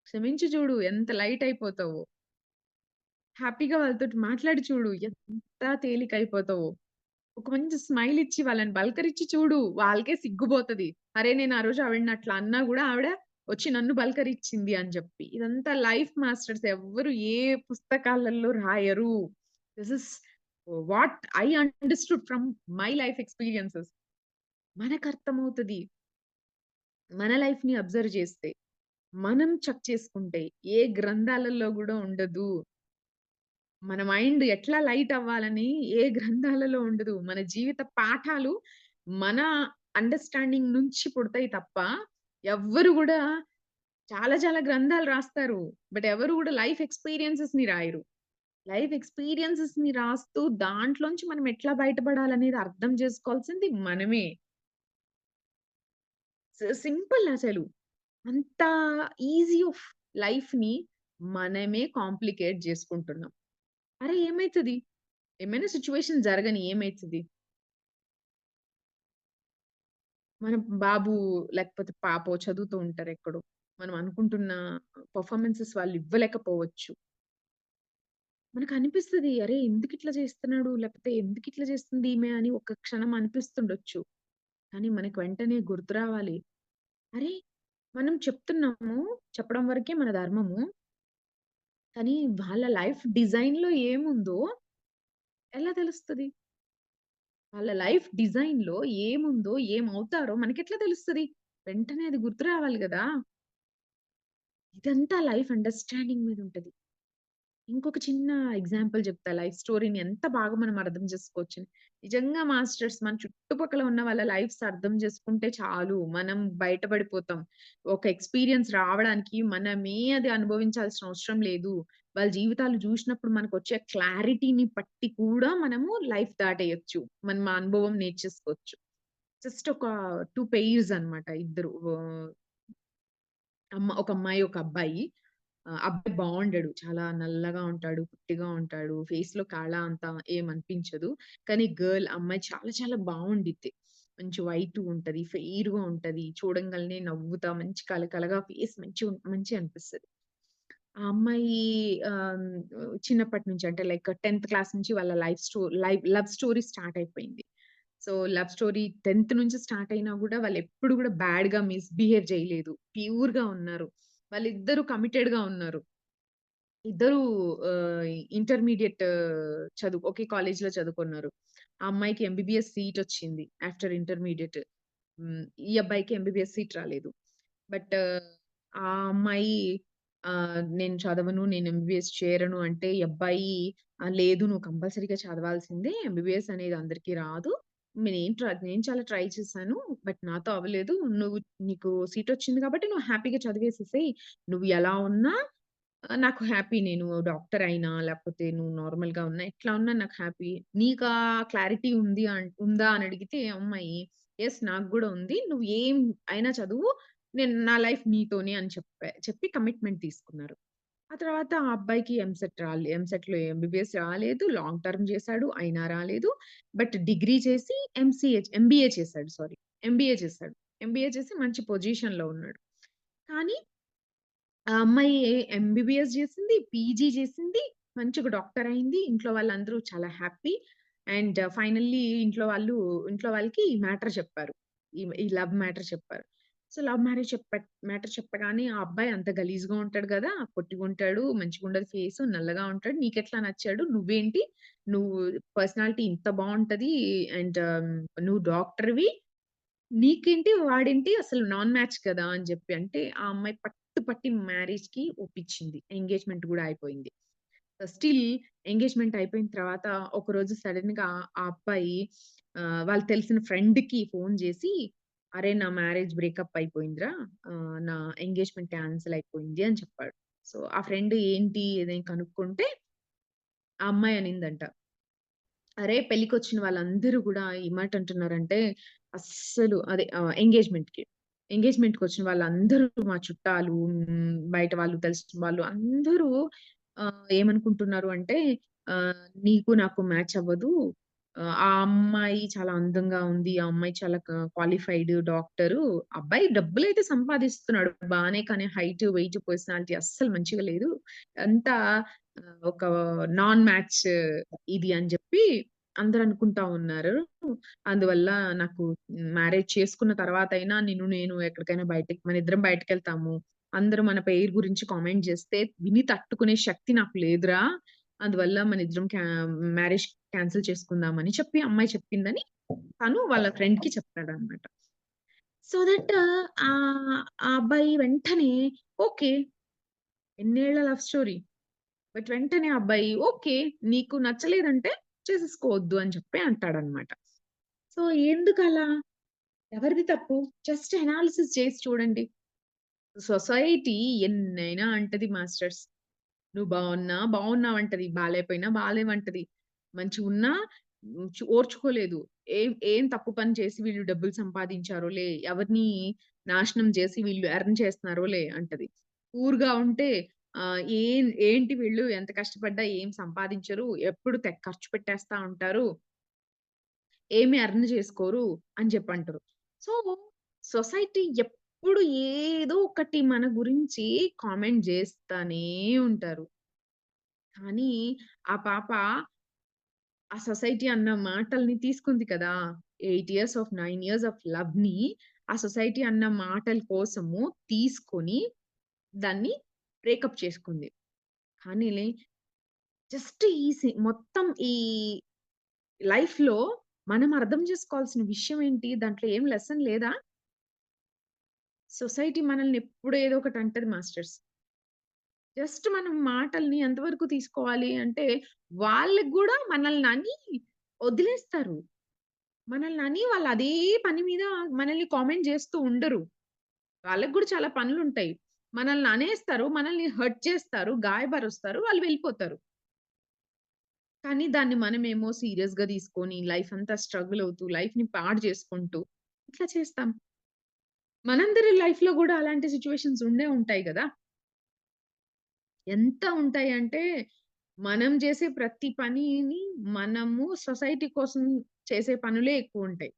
క్షమించి చూడు ఎంత లైట్ అయిపోతావో. హ్యాపీగా వాళ్ళతోటి మాట్లాడి చూడు. ఎంత తేలికయిపోతావో. ఒక మంచి స్మైల్ ఇచ్చి వాళ్ళని పలకరించి చూడు. వాళ్ళకే సిగ్గుబోతది. అరే! నేను ఆ రోజు ఆవిడని అట్లా అన్నా గూడా ఆవిడ వచ్చి నన్ను పలకరించింది అని జెప్పి. ఇదంతా లైఫ్ మాస్టర్స్ ఎవ్వరు ఏ పుస్తకాలలో రాయరు. This is what I understood from my life experiences. మనకర్థమవుతది. మన లైఫ్‌ని అబ్జర్వ్ చేస్తే. మనం చెక్ చేసుకుంటే ఏ గ్రంథాలలో గూడా ఉండదు. మన మైండ్ ఎట్లా లైట్ అవ్వాలని ఏ గ్రంథాలలో ఉండదు. మన జీవిత పాఠాలు మన అండర్‌స్టాండింగ్ నుంచి పుడతాయి తప్ప, ఎవ్వరు గూడా చాలా చాలా గ్రంథాలు రాస్తారు. బట్ ఎవరు గూడా లైఫ్ ఎక్స్‌పీరియన్సెస్‌ని రాయరు. లైఫ్ ఎక్స్‌పీరియన్సెస్‌ని రాస్తూ దాంట్లోంచి మనం ఎట్లా బయటపడాలనేది అర్థం చేసుకోవాల్సింది మనమే. సింపుల్ అసలు. అంత ఈజీ ఆఫ్ లైఫ్‌ని మనమే కాంప్లికేట్ జేసుకుంటున్నాం. అరే! ఏమైతది? ఏమైనా సిట్యుయేషన్ జరగని ఏమైతది? మన బాబు లేకపోతే పాపో చదువుతూ ఉంటారు ఎక్కడో. మనం అనుకుంటున్న పెర్ఫార్మన్సెస్ వాళ్ళు ఇవ్వలేకపోవచ్చు. మనకనిపిస్తది. అరే! ఎందుకిట్లా చేస్తున్నాడు? లేకపోతే ఎందుకిట్లా చేస్తుంది ఈమె అని ఒక క్షణం అనిపిస్తుండొచ్చు. కానీ మనకు వెంటనే గుర్తు రావాలి. అరే! మనం చెప్తున్నాము. చెప్పడం వరకే మన ధర్మము. కానీ వాళ్ళ లైఫ్ డిజైన్‌లో ఏముందో ఎలా తెలుస్తది? వాళ్ళ లైఫ్ డిజైన్‌లో ఏముందో, ఏమవుతారో మనకెట్లా తెలుస్తది? వెంటనే అది గుర్తు రావాలి గదా! ఇదంతా లైఫ్ అండర్‌స్టాండింగ్ మీదుంటది. ఇంకొక చిన్న ఎగ్జాంపుల్ చెప్తా లైఫ్ స్టోరీని ఎంత బాగా మనం అర్థం చేసుకోవచ్చని. నిజంగా మాస్టర్స్ మన చుట్టుపక్కల ఉన్న వాళ్ళ లైఫ్స్ అర్థం చేసుకుంటే చాలు. మనం బయటపడిపోతాం. ఒక ఎక్స్‌పీరియన్స్ రావడానికి మనమే అది అనుభవించాల్సిన అవసరం లేదు. వాళ్ళ జీవితాలు జూసినప్పుడు మనకొచ్చే క్లారిటీని బట్టి కూడా మనము లైఫ్ దాటేయొచ్చు. మనం ఆ అనుభవం నేర్చేసుకోవచ్చు. జస్ట్ ఒక 2 పెయిర్స్ అన్నమాట ఇద్దరు. ఒక అమ్మాయి, ఒక అబ్బాయి. అబ్బాయి బావుండడు. చాలా నల్లగా ఉంటాడు, పొట్టిగా ఉంటాడు. ఫేస్‌లో కళ అంత ఏమనిపించదు. కానీ అమ్మాయి చాలా చాలా బావుండిద్ది. మంచి వైట్‌గుంటది, ఫెయిర్‌గా ఉంటది. చూడంగాల్నే నవ్వుతా మంచి కళకళగా ఫేస్ మంచిగనిపిస్తది. ఆ అమ్మాయి ఆహ్, చిన్నప్పటి నుంచి అంటే లైక్ 10థ్ క్లాస్ నుంచి వాళ్ళ లవ్ స్టోరీ స్టార్ట్ అయిపోయింది. సో, లవ్ స్టోరీ 10థ్ నుంచి స్టార్ట్ అయినా గూడా వాళ్ళెప్పుడు గూడా బ్యాడ్‌గా మిస్‌బిహేవ్ జేయలేదు. ప్యూర్‌గా ఉన్నారు. వాళ్ళిద్దరూ కమిటెడ్‌గా ఉన్నారు. ఇద్దరూ ఇంటర్మీడియేట్ ఒకే కాలేజ్‌లో చదువుకున్నారు. ఆ అమ్మాయికి ఎంబీబీఎస్ సీటొచ్చింది ఆఫ్టర్ ఇంటర్మీడియేట్. ఈ అబ్బాయికి ఎంబీబీఎస్ సీట్ రాలేదు. బట్ ఆ అమ్మాయి నేను చదవను, నేను ఎంబీబీఎస్ చేరను అంటే, ఈ అబ్బాయి లేదు నువ్వు కంపల్సరీగా చదవాల్సిందే. ఎంబీబీఎస్ అనేది అందరికీ రాదు. నేను చాలా ట్రై చేశాను. బట్ నాతో అవ్వలేదు. నీకు సీటొచ్చింది కాబట్టి నువ్వు హ్యాపీగా చదివేసేసేయి. నువ్వు ఎలా ఉన్నా నాకు హ్యాపీ. నేను డాక్టర్ అయినా, లేకపోతే నువ్వు నార్మల్‌గా ఉన్నా, ఎట్లా ఉన్నా నాకు హ్యాపీ. నీకా క్లారిటీ ఉందా అని అడిగితే ఆ అమ్మాయి, యెస్ నాకు గూడా ఉంది. నువ్వు ఏం అయినా చదువు. నా లైఫ్ నీతోనే అని చెప్పి కమిట్మెంట్ తీసుకున్నారు. ఆ తర్వాత ఆ అబ్బాయికి ఎంసెట్‌లో ఎంబీబీఎస్ రాలేదు. లాంగ్ టర్మ్ చేశాడు. అయినా రాలేదు. బట్ డిగ్రీ చేసి ఎంబీఏ చేశాడు సారీ. ఎంబీఏ చేశాడు. ఎంబీఏ చేసి మంచి పొజిషన్‌లో ఉన్నాడు. కానీ ఆ అమ్మాయి ఎంబీబీఎస్ జేసింది, పీజీ జేసింది, మంచిగా డాక్టర్ అయింది. ఇంట్లో వాళ్ళందరూ చాలా హ్యాపీ. అండ్ ఫైనల్లీ ఇంట్లో వాళ్ళకి ఈ మ్యాటర్ చెప్పారు. ఈ లవ్ మ్యాటర్ చెప్పారు. సో, లవ్ మ్యారేజ్ మ్యాటర్ చెప్పగానే ఆ అబ్బాయి అంత గలీజ్‌గా ఉంటాడు గదా! పొట్టిగుంటాడు, మంచిగుండదు ఫేసు, నల్లగా ఉంటాడు. నీకెట్లా నచ్చాడు? నువ్వేంటి? నువ్వు పర్సనాలిటీ ఇంత బావుంటది. అండ్ నువ్వు డాక్టర్‌వి. నీకేంటి? వాడేంటి? అసలు నాన్ మ్యాచ్ కదా! అని జెప్పి అంటే, ఆ అమ్మాయి పట్టి మ్యారేజ్‌కి ఒప్పించింది. ఎంగేజ్‌మెంట్ గూడా అయిపోయింది. స్టిల్ ఎంగేజ్‌మెంట్ అయిపోయిన తర్వాత ఒకరోజు సడెన్‌గా ఆ అబ్బాయి వాళ్ళకి తెలిసిన ఫ్రెండ్‌కి ఫోను జేసి, "అరే! నా మ్యారేజ్ బ్రేకప్ అయిపోయిందిరా. నా ఎంగేజ్‌మెంట్ క్యాన్సెల్ అయిపోయింది" అని చెప్పాడు. సో, ఆ ఫ్రెండ్ ఏంటి అని కనుక్కుంటే ఆ అమ్మాయి అనిందంట. అరే! పెళ్ళికొచ్చిన వాళ్ళందరూ గూడా ఏ మాట అంటున్నారంటే, అస్సలు అదే ఎంగేజ్‌మెంట్‌కొచ్చిన వాళ్ళందరూ మా చుట్టాలు, బయట వాళ్ళు, తెలిసిన వాళ్ళు అందరూ ఏమనుకుంటున్నారు అంటే, నీకు నాకు మ్యాచ్ అవ్వదు. ఆ అమ్మాయి చాలా అందంగా ఉంది. ఆ అమ్మాయి చాలా క్వాలిఫైడ్ డాక్టరు. అబ్బాయి డబ్బులైతే సంపాదిస్తున్నాడు బానే. కానీ హైట్, వెయిట్, పర్సనాలిటీ అస్సలు మంచిగా లేదు. అంతా ఒక నాన్ మ్యాచ్ ఇది అని జెప్పి అందరనుకుంటా ఉన్నారు. అందువల్ల నాకు మ్యారేజ్ చేసుకున్న తర్వాతైనా నేను ఎక్కడికైనా మనిద్దరం బయటికెళ్తాము. అందరూ మన పెయిర్ గురించి కామెంట్ జేస్తే విని తట్టుకునే శక్తి నాకు లేదురా! అందువల్ల మనిద్దరం మ్యారేజ్ క్యాన్సెల్ చేసుకుందామని చెప్పి అమ్మాయి చెప్పిందని తను వాళ్ళ ఫ్రెండ్‌కి చెప్తాడన్నమాట. సో దట్ ఆ అబ్బాయి వెంటనే ఓకే. ఎన్నేళ్ల లవ్ స్టోరీ. బట్ వెంటనే ఆ అబ్బాయి ఓకే. నీకు నచ్చలేదంటే చేసేసుకోవద్దు అని చెప్పి అంటాడన్నమాట. సో ఎందుకలా? ఎవరిది తప్పు? జస్ట్ అనాలిసిస్ చేసి చూడండి. సొసైటీ ఎన్నైనా అంటది మాస్టర్స్. నువ్వు బావున్నావంటది. బాలేపోయినా బాలేవంటది. మంచిగున్నా ఓర్చుకోలేదు. ఏం తప్పు పని చేసి వీళ్ళు డబ్బులు సంపాదించారోలే, ఎవరిని నాశనం చేసి వీళ్ళు ఎర్న్ చేస్తున్నారోలే అంటది. పూర్‌గా ఉంటే ఏంటి వీళ్ళు ఎంత కష్టపడ్డా ఏం సంపాదించరు. ఎప్పుడు ఖర్చు పెట్టేస్తా ఉంటారు. ఏమి ఎర్న్ చేసుకోరు అని జెప్పంటారు. సో, సొసైటీ ఎప్పుడు ఏదో ఒకటి మన గురించి కామెంట్ జేస్తానే ఉంటారు. కానీ ఆ పాప ఆ సొసైటీ అన్న మాటల్ని తీసుకుంది కదా! 8 ఇయర్స్ 9 ఇయర్స్ ఆఫ్ లవ్‌ని ఆ సొసైటీ అన్న మాటల కోసము తీసుకొని దాన్ని బ్రేకప్ చేసుకుంది. కానీలే జస్ట్ మొత్తం ఈ లైఫ్‌లో మనం అర్థం చేసుకోవాల్సిన విషయం ఏంటి? దాంట్లో ఏం లెసన్ లేదా? సొసైటీ మనల్ని ఎప్పుడు ఏదో ఒకటి అంటది మాస్టర్స్. జస్ట్ మనం మాటల్ని ఎంతవరకు తీసుకోవాలి అంటే, వాళ్ళకి గూడా మనల్నని వదిలేస్తారు. మనల్నని వాళ్ళు అదే పని మీద మనల్ని కామెంట్ జేస్తూ ఉండరు. వాళ్ళకి గూడా చాలా పనులుంటాయి. మనల్ని అనేస్తారు. మనల్ని హర్ట్ చేస్తారు. గాయపరుస్తారు. వాళ్ళు వెళ్ళిపోతారు. కానీ దాన్ని మనమేమో సీరియస్‌గా తీసుకొని లైఫ్ అంతా స్ట్రగుల్ అవుతూ, లైఫ్‌ని పాడు చేసుకుంటూ ఇట్లా చేస్తాం. మనందరి లైఫ్‌లో గూడా అలాంటి సిట్యుయేషన్స్ ఉండే ఉంటాయి గదా! ఎంత ఉంటాయంటే, మనం జేసే ప్రతి పనిని మనము సొసైటీ కోసం చేసే పనులే ఎక్కువుంటాయి.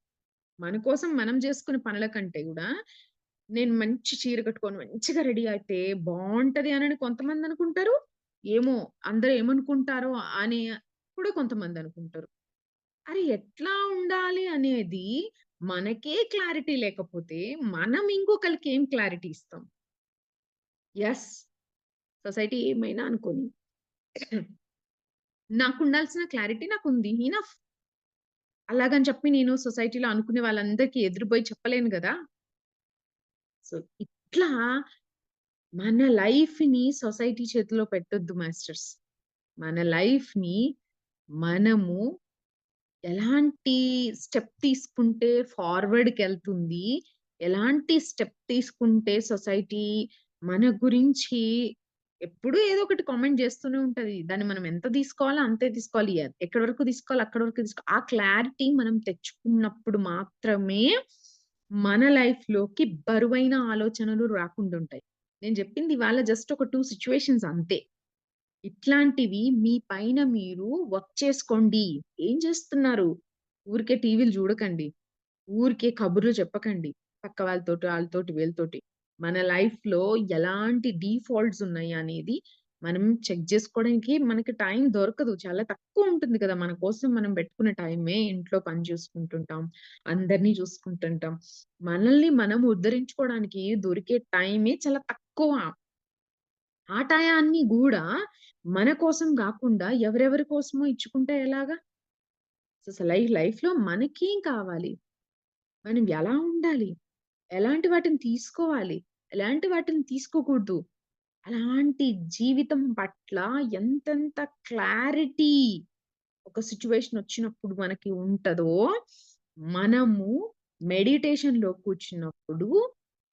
మన కోసం మనం జేసుకునే పనుల కంటే గూడా, నేను మంచి చీర కట్టుకొని మంచిగా రెడీ అయితే బావుంటది అనని కొంతమందనుకుంటారు. ఏమో అందరూ ఏమనుకుంటారో అని కూడా కొంతమందనుకుంటారు. అరే! ఎట్లా ఉండాలి అనేది మనకే క్లారిటీ లేకపోతే, మనం ఇంకొకళ్ళకి ఏం క్లారిటీ ఇస్తాం? యెస్. సొసైటీ ఏమైనా అనుకోని. నాకుండాల్సిన క్లారిటీ నాకుంది. ఇనఫ్. అలాగని చెప్పి నేను సొసైటీలో అనుకునే వాళ్ళందరికీ ఎదురుబోయి చెప్పలేను గదా! సో, ఇట్లా మన లైఫ్‌ని సొసైటీ చేతిలో పెట్టొద్దు మాస్టర్స్. మన లైఫ్‌ని మనము ఎలాంటి స్టెప్ తీసుకుంటే ఫార్వర్డ్‌కెళ్తుంది, ఎలాంటి స్టెప్ తీసుకుంటే సొసైటీ మన గురించి ఎప్పుడూ ఏదో ఒకటి కామెంట్ జేస్తూనే ఉంటది. దాన్ని మనం ఎంత తీసుకోవాలో అంతే తీసుకోవాలి. ఎక్కడి వరకు తీసుకోవాలో అక్కడి వరకు ఆ క్లారిటీ మనం తెచ్చుకున్నప్పుడు మాత్రమే మన లైఫ్‌లోకి బరువైన ఆలోచనలు రాకుండుంటాయి. నేను జెప్పింది ఇవాళ జస్ట్ ఒక 2 సిట్యుయేషన్స్ అంతే. ఇట్లాంటివి మీ పైన మీరు వర్క్ చేసుకోండి. ఏం చేస్తున్నారు? ఊరికే టీవీలు జూడకండి. ఊరికే కబుర్లు చెప్పకండి. పక్క వాళ్ళతోటి, ఆళ్ళతోటి, వీళ్ళతోటి. మన లైఫ్‌లో ఎలాంటి డీఫాల్ట్స్ ఉన్నాయి అనేది మనం చెక్ జేసుకోవడానికి మనకి టైం దొరకదు. చాలా తక్కువ ఉంటుంది కదా! మన కోసం మనం పెట్టుకున్న టైమే ఇంట్లో పని చూసుకుంటుంటాం. అందరిని చూసుకుంటుంటాం. మనల్ని మనం ఉద్ధరించుకోవడానికి దొరికే టైమే చాలా తక్కువ. ఆ టయాన్ని గూడా మన కోసం గాకుండా ఎవరెవరి కోసమో ఇచ్చుకుంటే ఎలాగా? అసలు లైఫ్‌లో మనకేం కావాలి? మనం ఎలా ఉండాలి? ఎలాంటి వాటిని తీసుకోవాలి? ఎలాంటి వాటిని తీసుకోకూడదు? అలాంటి జీవితం పట్ల ఎంతెంత క్లారిటీ ఒక సిట్యుయేషన్ వచ్చినప్పుడు మనకి ఉంటదో, మనము మెడిటేషన్‌లో కూర్చున్నప్పుడు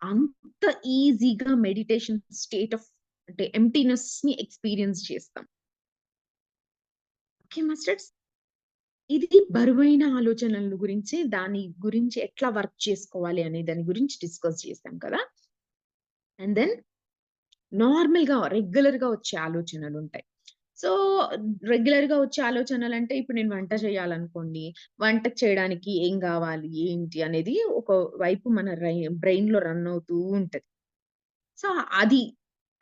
అంత ఈజీగా మెడిటేషన్ స్టేట్ ఆఫ్ అంటే ఎంప్టీనెస్‌ని ఎక్స్‌పీరియన్స్ చేస్తాం. Okay masters. ఇది బరువైన ఆలోచనల గురించి, దాని గురించి ఎట్లా వర్క్ చేసుకోవాలి అనే దాని గురించి డిస్కస్ చేసాం కదా! అండ్ దెన్ రెగ్యులర్‌గా వచ్చే ఆలోచనలుంటాయి. సో, రెగ్యులర్‌గా వచ్చే ఆలోచనలంటే ఇప్పుడు నేను వంట చేయాలనుకోండి. వంట చేయడానికి ఏం గావాలి? ఏంటి? అనేది ఒక వైపు మన బ్రెయిన్‌లో రన్ అవుతూ ఉంటది. సో, అది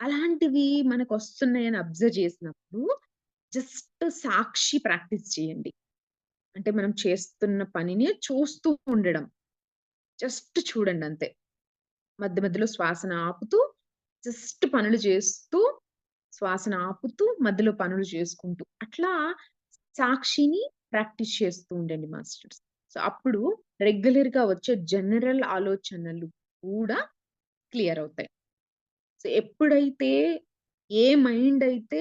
అలాంటివి మనకొస్తున్నాయని అబ్జర్వ్ చేసినప్పుడు జస్ట్ సాక్షి ప్రాక్టీస్ చేయండి. అంటే మనం చేస్తున్న పనిని చూస్తూ ఉండడం. జస్ట్ చూడండంతే. మధ్య మధ్యలో శ్వాసను ఆపుతూ, జస్ట్ పనులు చేస్తూ, శ్వాసను ఆపుతూ, మధ్యలో పనులు చేసుకుంటూ. అట్లా సాక్షిని ప్రాక్టీస్ చేస్తూ ఉండండి మాస్టర్స్. సో, అప్పుడు రెగ్యులర్‌గా వచ్చే జనరల్ ఆలోచనలు కూడా క్లియర్ అవుతాయి. సో, ఎప్పుడైతే ఏ మైండ్ అయితే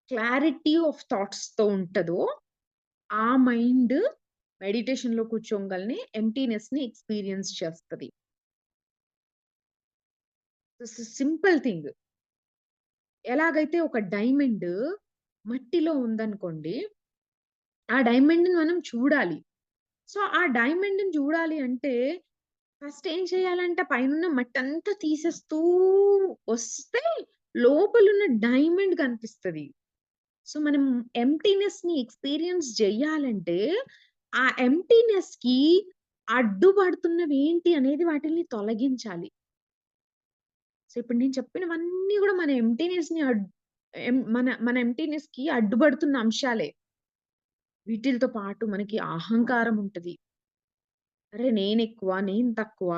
క్లారిటీ ఆఫ్ థాట్స్‌తో ఉంటదో, ఆ మైండ్ మెడిటేషన్‌లో కూర్చోంగాల్నే ఎంప్టీనెస్‌ని ఎక్స్‌పీరియన్స్ చేస్తది. Simple thing. ఎలాగైతే ఒక డైమండ్ మట్టిలో ఉందనుకోండి, ఆ డైమండ్‌ని మనం చూడాలి. సో, ఆ డైమండ్‌ని చూడాలి అంటే ఫస్ట్ ఏం చేయాలంట పైనున్న మట్టంతా తీసేస్తూ వస్తే లోపలున్న డైమండ్ కనిపిస్తది. సో, మనం ఎంప్టీనెస్‌ని ఎక్స్‌పీరియన్స్ జేయాలంటే ఆ ఎంప్టీనెస్‌కి అడ్డుపడుతున్నవేంటి అనేది వాటిల్ని తొలగించాలి. సో, ఇప్పుడు నేను చెప్పినవన్నీ గూడా మన ఎంప్టీనెస్‌ని అడ్ ఎం మన మన ఎంప్టీనెస్‌కి అడ్డుపడుతున్న అంశాలే. వీటిలతో పాటు మనకి అహంకారం ఉంటది. అరే! నేనెక్కువ, నేను తక్కువ,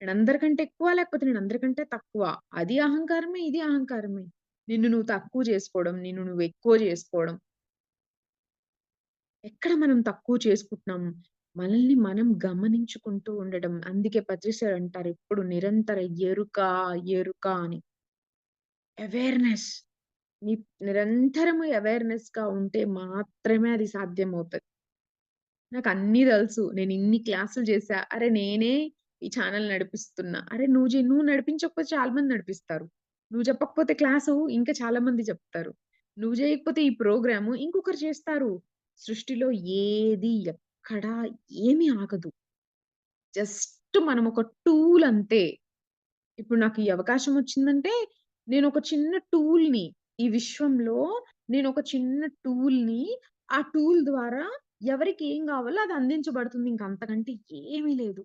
నేనందరికంటే ఎక్కువ లేకపోతే నేనందరికంటే తక్కువ. అది అహంకారమే, ఇది అహంకారమే. నిన్ను నువ్వు తక్కువ చేసుకోవడం, నిన్ను నువ్వు ఎక్కువ చేసుకోవడం. ఎక్కడ మనం తక్కువ చేసుకుంటున్నాం? మనల్ని మనం గమనించుకుంటూ ఉండడం. అందుకే పత్రి సార్ అంటారు ఎప్పుడు నిరంతర ఎరుక, ఎరుక అని. అవేర్‌నెస్. ని నిరంతరము అవేర్‌నెస్‌గా ఉంటే మాత్రమే అది సాధ్యమవుతది. నాకన్నీ తెలుసు. నేనిన్ని క్లాసులు చేశా. అరె! నేనే ఈ ఛానెల్ నడిపిస్తున్నా. అరె! నువ్వు నడిపించకపోతే చాలా మంది నడిపిస్తారు. నువ్వు చెప్పకపోతే క్లాసు ఇంకా చాలా మంది చెప్తారు. నువ్వు చేయకపోతే ఈ ప్రోగ్రాము ఇంకొకరు చేస్తారు. సృష్టిలో ఏది, ఎక్కడ ఏమి ఆగదు. జస్ట్ మనం ఒక టూల్ అంతే. ఇప్పుడు నాకు ఈ అవకాశం వచ్చిందంటే, నేనొక చిన్న టూల్‌ని ఈ విశ్వంలో నేనొక చిన్న టూల్‌ని, ఆ టూల్ ద్వారా ఎవరికి ఏం గావాలో అది అందించబడుతుంది. ఇంక అంతకంటే ఏమీ లేదు.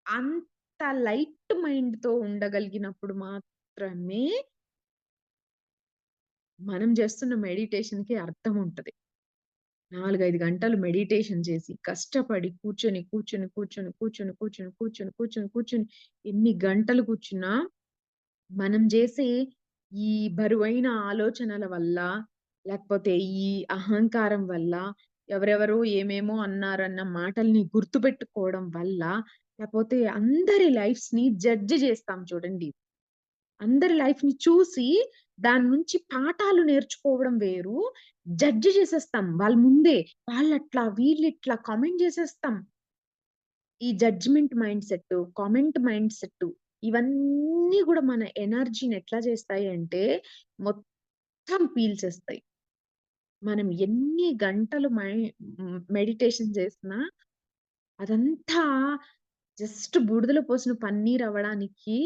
అంత లైట్ మైండ్‌తో ఉండగలిగినప్పుడు మాత్రమే మనం జేస్తున్న మెడిటేషన్‌కి అర్థం ఉంటది. 4, 5 గంటలు మెడిటేషన్ చేసి, కష్టపడి కూర్చొని ఎన్ని గంటలు కూర్చున్నా మనం జేసే ఈ బరువైన ఆలోచనల వల్ల, లేకపోతే ఈ అహంకారం వల్ల, ఎవరెవరో ఏమేమో అన్నారన్న మాటల్ని గుర్తుపెట్టుకోవడం వల్ల, లేపోతే అందరి లైఫ్స్‌ని జడ్జ్ జేస్తాం చూడండి. అందరి లైఫ్‌ని చూసి దాని నుంచి పాఠాలు నేర్చుకోవడం వేరు. జడ్జ్ చేసేస్తాం. వాళ్ళ ముందే. వాళ్ళట్లా, వీళ్ళిట్లా కామెంట్ జేసేస్తాం. ఈ జడ్జ్‌మెంట్ మైండ్‌సెట్టు, కామెంట్ మైండ్‌సెట్టు ఇవన్నీ గూడా మన ఎనర్జీని ఎట్లా చేస్తాయి అంటే, మొత్తం పీల్చేస్తాయి. మనం ఎన్ని గంటలు మెడిటేషన్ చేసినా అదంతా జస్ట్ బూడిదలో పోసిన పన్నీరవ్వడానికి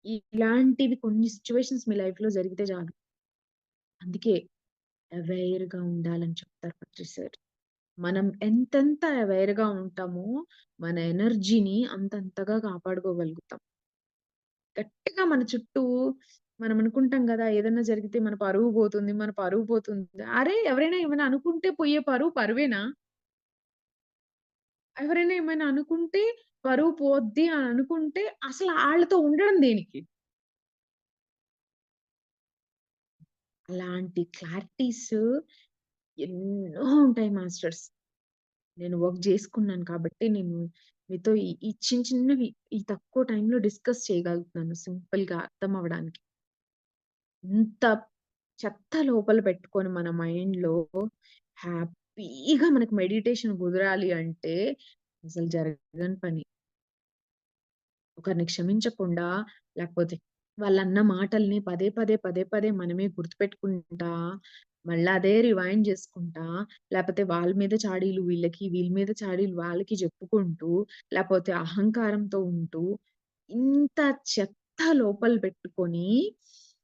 ఇలాంటివి కొన్ని సిట్యుయేషన్స్ మీ లైఫ్‌లో జరిగితే చాలు. అందుకే అవేర్‌గా ఉండాలని చెప్తారు పత్రి సార్. మనం ఎంతెంత అవేర్‌గా ఉంటామో, మన ఎనర్జీని అంతంతగా కాపాడుకోగలుగుతాం. గట్టిగా మన చుట్టూ మనం అనుకుంటాం గదా! ఏదన్నా జరిగితే మన పరువు పోతుంది, మన పరువు పోతుంది. అరే! ఎవరైనా ఏమైనా అనుకుంటే పోయే పరువు పరువేనా? ఎవరైనా ఏమైనా అనుకుంటే పరువు పోద్ది అని అనుకుంటే అసలు ఆళ్ళతో ఉండడం దేనికి? అలాంటి క్లారిటీస్ ఎన్నో ఉంటాయి మాస్టర్స్. నేను వర్క్ జేసుకున్నాను కాబట్టి నేను మీతో ఈ ఈ చిన్నవి ఈ తక్కువ టైంలో డిస్కస్ చేయగలుగుతున్నాను సింపుల్‌గా అర్థం అవ్వడానికి. ఇంత చెత్త లోపల పెట్టుకొని మన మైండ్‌లో హ్యాపీగా మనకు మెడిటేషన్ కుదరాలి అంటే అసలు జరగని పని. ఒకరిని క్షమించకుండా, లేకపోతే వాళ్ళన్న మాటల్ని పదే, పదే, పదే, పదే మనమే గుర్తుపెట్టుకుంటా, మళ్ళా అదే రివైండ్ జేసుకుంటా, లేపోతే వాళ్ళ మీద చాడీలు వీళ్ళకి, వీళ్ళ మీద చాడీలు వాళ్ళకి జెప్పుకుంటూ, లేపోతే అహంకారంతో ఉంటూ, ఇంత చెత్త లోపల పెట్టుకొని,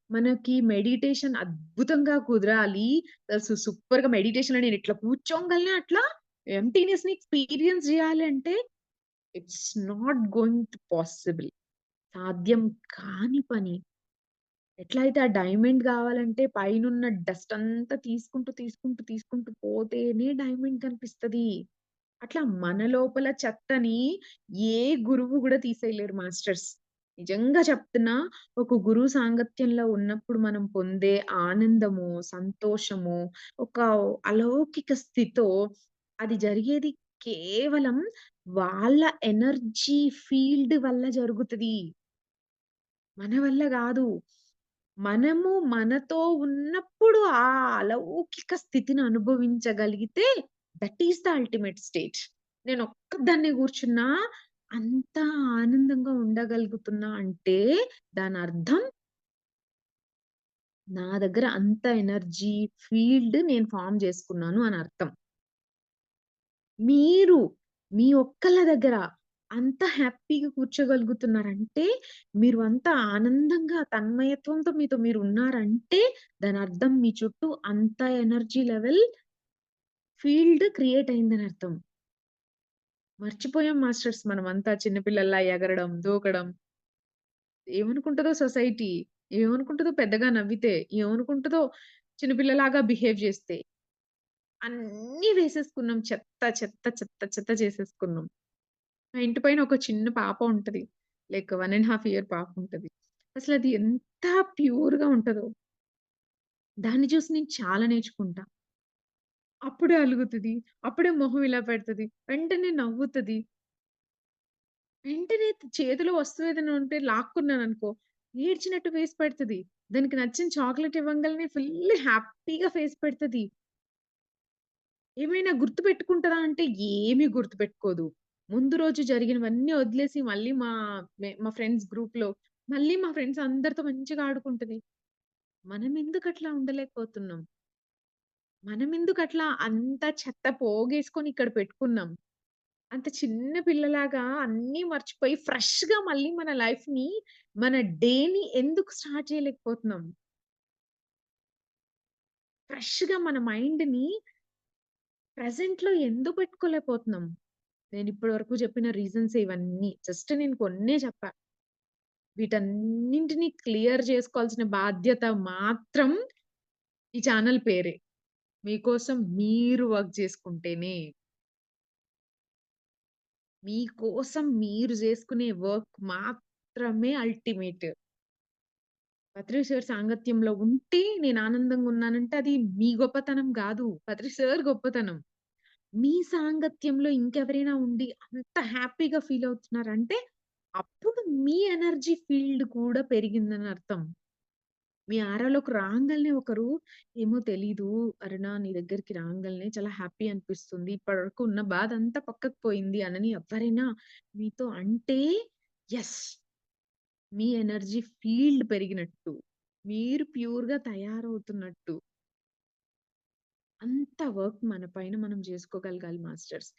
మనకి మెడిటేషన్ అద్భుతంగా కుదరాలి. సూపర్‌గా మెడిటేషన్‌లో నేనిట్లా కూర్చోంగాల్నే అట్లా ఎంప్టీనెస్‌ని ఎక్స్‌పీరియన్స్ జేయాలంటే it's not going to possible. సాధ్యం కాని పని. ఎట్లా అయితే ఆ డైమండ్ గావాలంటే పైనున్న డస్ట్ అంతా తీసుకుంటూ, తీసుకుంటూ, తీసుకుంటూ పోతేనే డైమండ్ కనిపిస్తది. అట్లా మన లోపల చెత్తని ఏ గురువు గూడా తీసేయలేరు మాస్టర్స్. నిజంగా చెప్తున్నా. ఒక గురువు సాంగత్యంలో ఉన్నప్పుడు మనం పొందే ఆనందము, సంతోషము, ఒక అలౌకిక స్థితో అది జరిగేది కేవలం వాళ్ళ ఎనర్జీ ఫీల్డ్ వల్ల జరుగుతది. మన వల్ల గాదు. మనము మనతో ఉన్నప్పుడు ఆ అలౌకిక స్థితిని అనుభవించగలిగితే that is the ultimate state. నేనొక్కదాన్నే గూర్చున్నా అంత ఆనందంగా ఉండగలుగుతున్నా అంటే దానర్థం నా దగ్గర అంత ఎనర్జీ ఫీల్డ్ నేను ఫార్మ్ జేసుకున్నాను అని అర్థం. మీరు మీ ఒక్కళ్ళ దగ్గర అంత హ్యాపీగా కూర్చోగలుగుతున్నారంటే, మీరు అంత ఆనందంగా తన్మయత్వంతో మీతో మీరున్నారంటే, దానర్థం మీ చుట్టూ అంత ఎనర్జీ లెవెల్ ఫీల్డ్ క్రియేట్ అయిందనర్థం. మర్చిపోయాం మాస్టర్స్ మనమంతా చిన్న పిల్లల్లా ఎగరడం, దూకడం. ఏమనుకుంటదో సొసైటీ, ఏమనుకుంటదో పెద్దగా నవ్వితే, ఏమనుకుంటదో చిన్న పిల్లలాగా బిహేవ్ జేస్తే. అన్నీ వేసేసుకున్నాం. చెత్త, చెత్త, చెత్త, చెత్త చేసేసుకున్నాం. మా ఇంటి పైన ఒక చిన్న పాప ఉంటది. లైక్ 1 ½ ఇయర్ పాప ఉంటది. అసలది ఎంత ప్యూర్‌గా ఉంటదో. దాన్ని చూసి నేను చాలా నేర్చుకుంటా. అప్పుడే అలుగుతది. అప్పుడే మొహం ఇలా పెడతది. వెంటనే నవ్వుతది. వెంటనే చేతిలో వస్తువు ఏదైనా ఉంటే లాక్కున్నాననుకో, ఏడ్చినట్టు ఫేస్ పెడతది. దానికి నచ్చిన చాక్లేట్ ఇవ్వంగాల్నే ఫుల్ హ్యాపీగా ఫేస్ పెడతది. ఏమైనా గుర్తుపెట్టుకుంటదా అంటే ఏమి గుర్తుపెట్టుకోదు. ముందు రోజు జరిగినవన్నీ వదిలేసి మళ్ళీ మా ఫ్రెండ్స్ గ్రూప్‌లో మళ్ళీ మా ఫ్రెండ్స్ అందరితో మంచిగా ఆడుకుంటది. మనమెందుకట్లా ఉండలేకపోతున్నాం? మనమెందుకట్లా అంత చెత్త పోగేసుకొని ఇక్కడ పెట్టుకున్నాం? అంత చిన్న పిల్లలాగా అన్నీ మర్చిపోయి ఫ్రెష్‌గా మళ్ళీ మన లైఫ్‌ని, మన డేని ఎందుకు స్టార్ట్ చేయలేకపోతున్నాం? ఫ్రెష్‌గా మన మైండ్‌ని ప్రెజెంట్‌లో ఎందుకు పెట్టుకోలేకపోతున్నాం? నేనిప్పటి వరకు చెప్పిన రీజన్స్ ఇవన్నీ. జస్ట్ నేను కొన్నే చెప్పా. వీటన్నింటిని క్లియర్ చేసుకోవాల్సిన బాధ్యత మాత్రం ఈ ఛానల్ పేరే. మీకోసం మీరు వర్క్ చేసుకుంటేనే. మీకోసం మీరు జేసుకునే వర్క్ మాత్రమే అల్టిమేట్. పత్రి సార్ సాంగత్యంలో ఉంటే నేను ఆనందంగా ఉన్నానంటే అది మీ గొప్పతనం గాదు. పత్రి సార్ గొప్పతనం. మీ సాంగత్యంలో ఇంకెవరైనా ఉండి అంత హ్యాపీగా ఫీల్ అవుతున్నారంటే, అప్పుడు మీ ఎనర్జీ ఫీల్డ్ కూడా పెరిగిందని అర్థం. మీ ఆరాలోకి రాంగాల్నే ఒకరు ఏమో తెలీదు అరుణ నీ దగ్గరికి రాంగాల్నే చాలా హ్యాపీ అనిపిస్తుంది. ఇప్పటివరకు ఉన్న బాధంతా పక్కకు పోయింది అనని ఎవ్వరైనా మీతో అంటే యెస్. మీ ఎనర్జీ ఫీల్డ్ పెరిగినట్టు. మీరు ప్యూర్‌గా తయారవుతున్నట్టు. అంత వర్క్ మన పైన మనం జేసుకోగలగాలి మాస్టర్స్.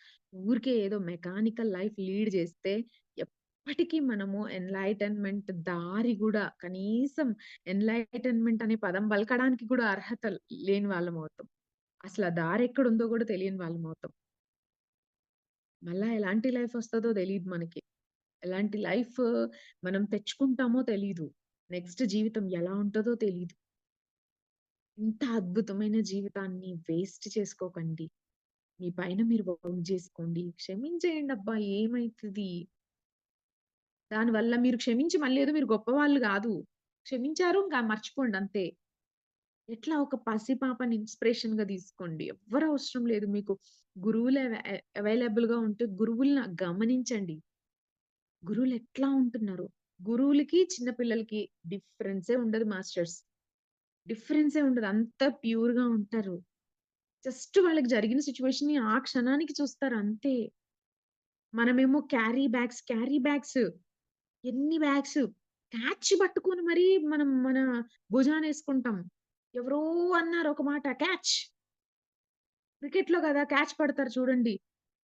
ఊరికే ఏదో మెకానికల్ లైఫ్ లీడ్ జేస్తే ఎప్పటికి మనము ఎన్‌లైటన్‌మెంట్ దారి గూడా కనీసం ఎన్‌లైటన్‌మెంట్ అనే పదం పలకడానికి గూడా అర్హత లేని వాళ్ళమవుతాం. అసల ఆ దారెక్కడుందో గూడా తెలియని వాళ్ళమవుతాం. మళ్ళా ఎలాంటి లైఫ్ ఒస్తదో తెలీదు మనకి. ఎలాంటి లైఫ్ మనం తెచ్చుకుంటామో తెలీదు. నెక్స్ట్ జీవితం ఎలా ఉంటదో తెలీదు. ఇంత అద్భుతమైన జీవితాన్ని వేస్ట్ చేసుకోకండి. మీ పైన మీరు వర్క్ జేసుకోండి. క్షమించేయండబ్బా! ఏమైతది? దానివల్ల మీరు క్షమించి మళ్ళీ ఏదో మీరు గొప్పవాళ్ళు గాదు. క్షమించారు ఇంకా మర్చిపోండి అంతే. ఎట్లా ఒక పసిపాపని ఇన్‌స్పిరేషన్‌గా తీసుకోండి. ఎవ్వరు అవసరం లేదు మీకు. గురువులు అవైలబుల్‌గా ఉంటే గురువుల్ని గమనించండి. గురువులు ఎట్లా ఉంటున్నారు? గురువులకి, చిన్న పిల్లలకి డిఫరెన్సే ఉండదు మాస్టర్స్. డిఫరెన్సే ఉండదు. అంత ప్యూర్‌గా ఉంటారు. జస్ట్ వాళ్ళకి జరిగిన సిట్యుయేషన్‌ని ఆ క్షణానికి చూస్తారు అంతే. మనమేమో క్యారీ బ్యాగ్స్ ఎన్ని బ్యాగ్స్ క్యాచ్ పట్టుకొని మరీ మనం మన భుజానేసుకుంటాం. ఎవరో అన్నారు ఒక మాట క్యాచ్. క్రికెట్‌లో గదా! క్యాచ్ పడతారు చూడండి.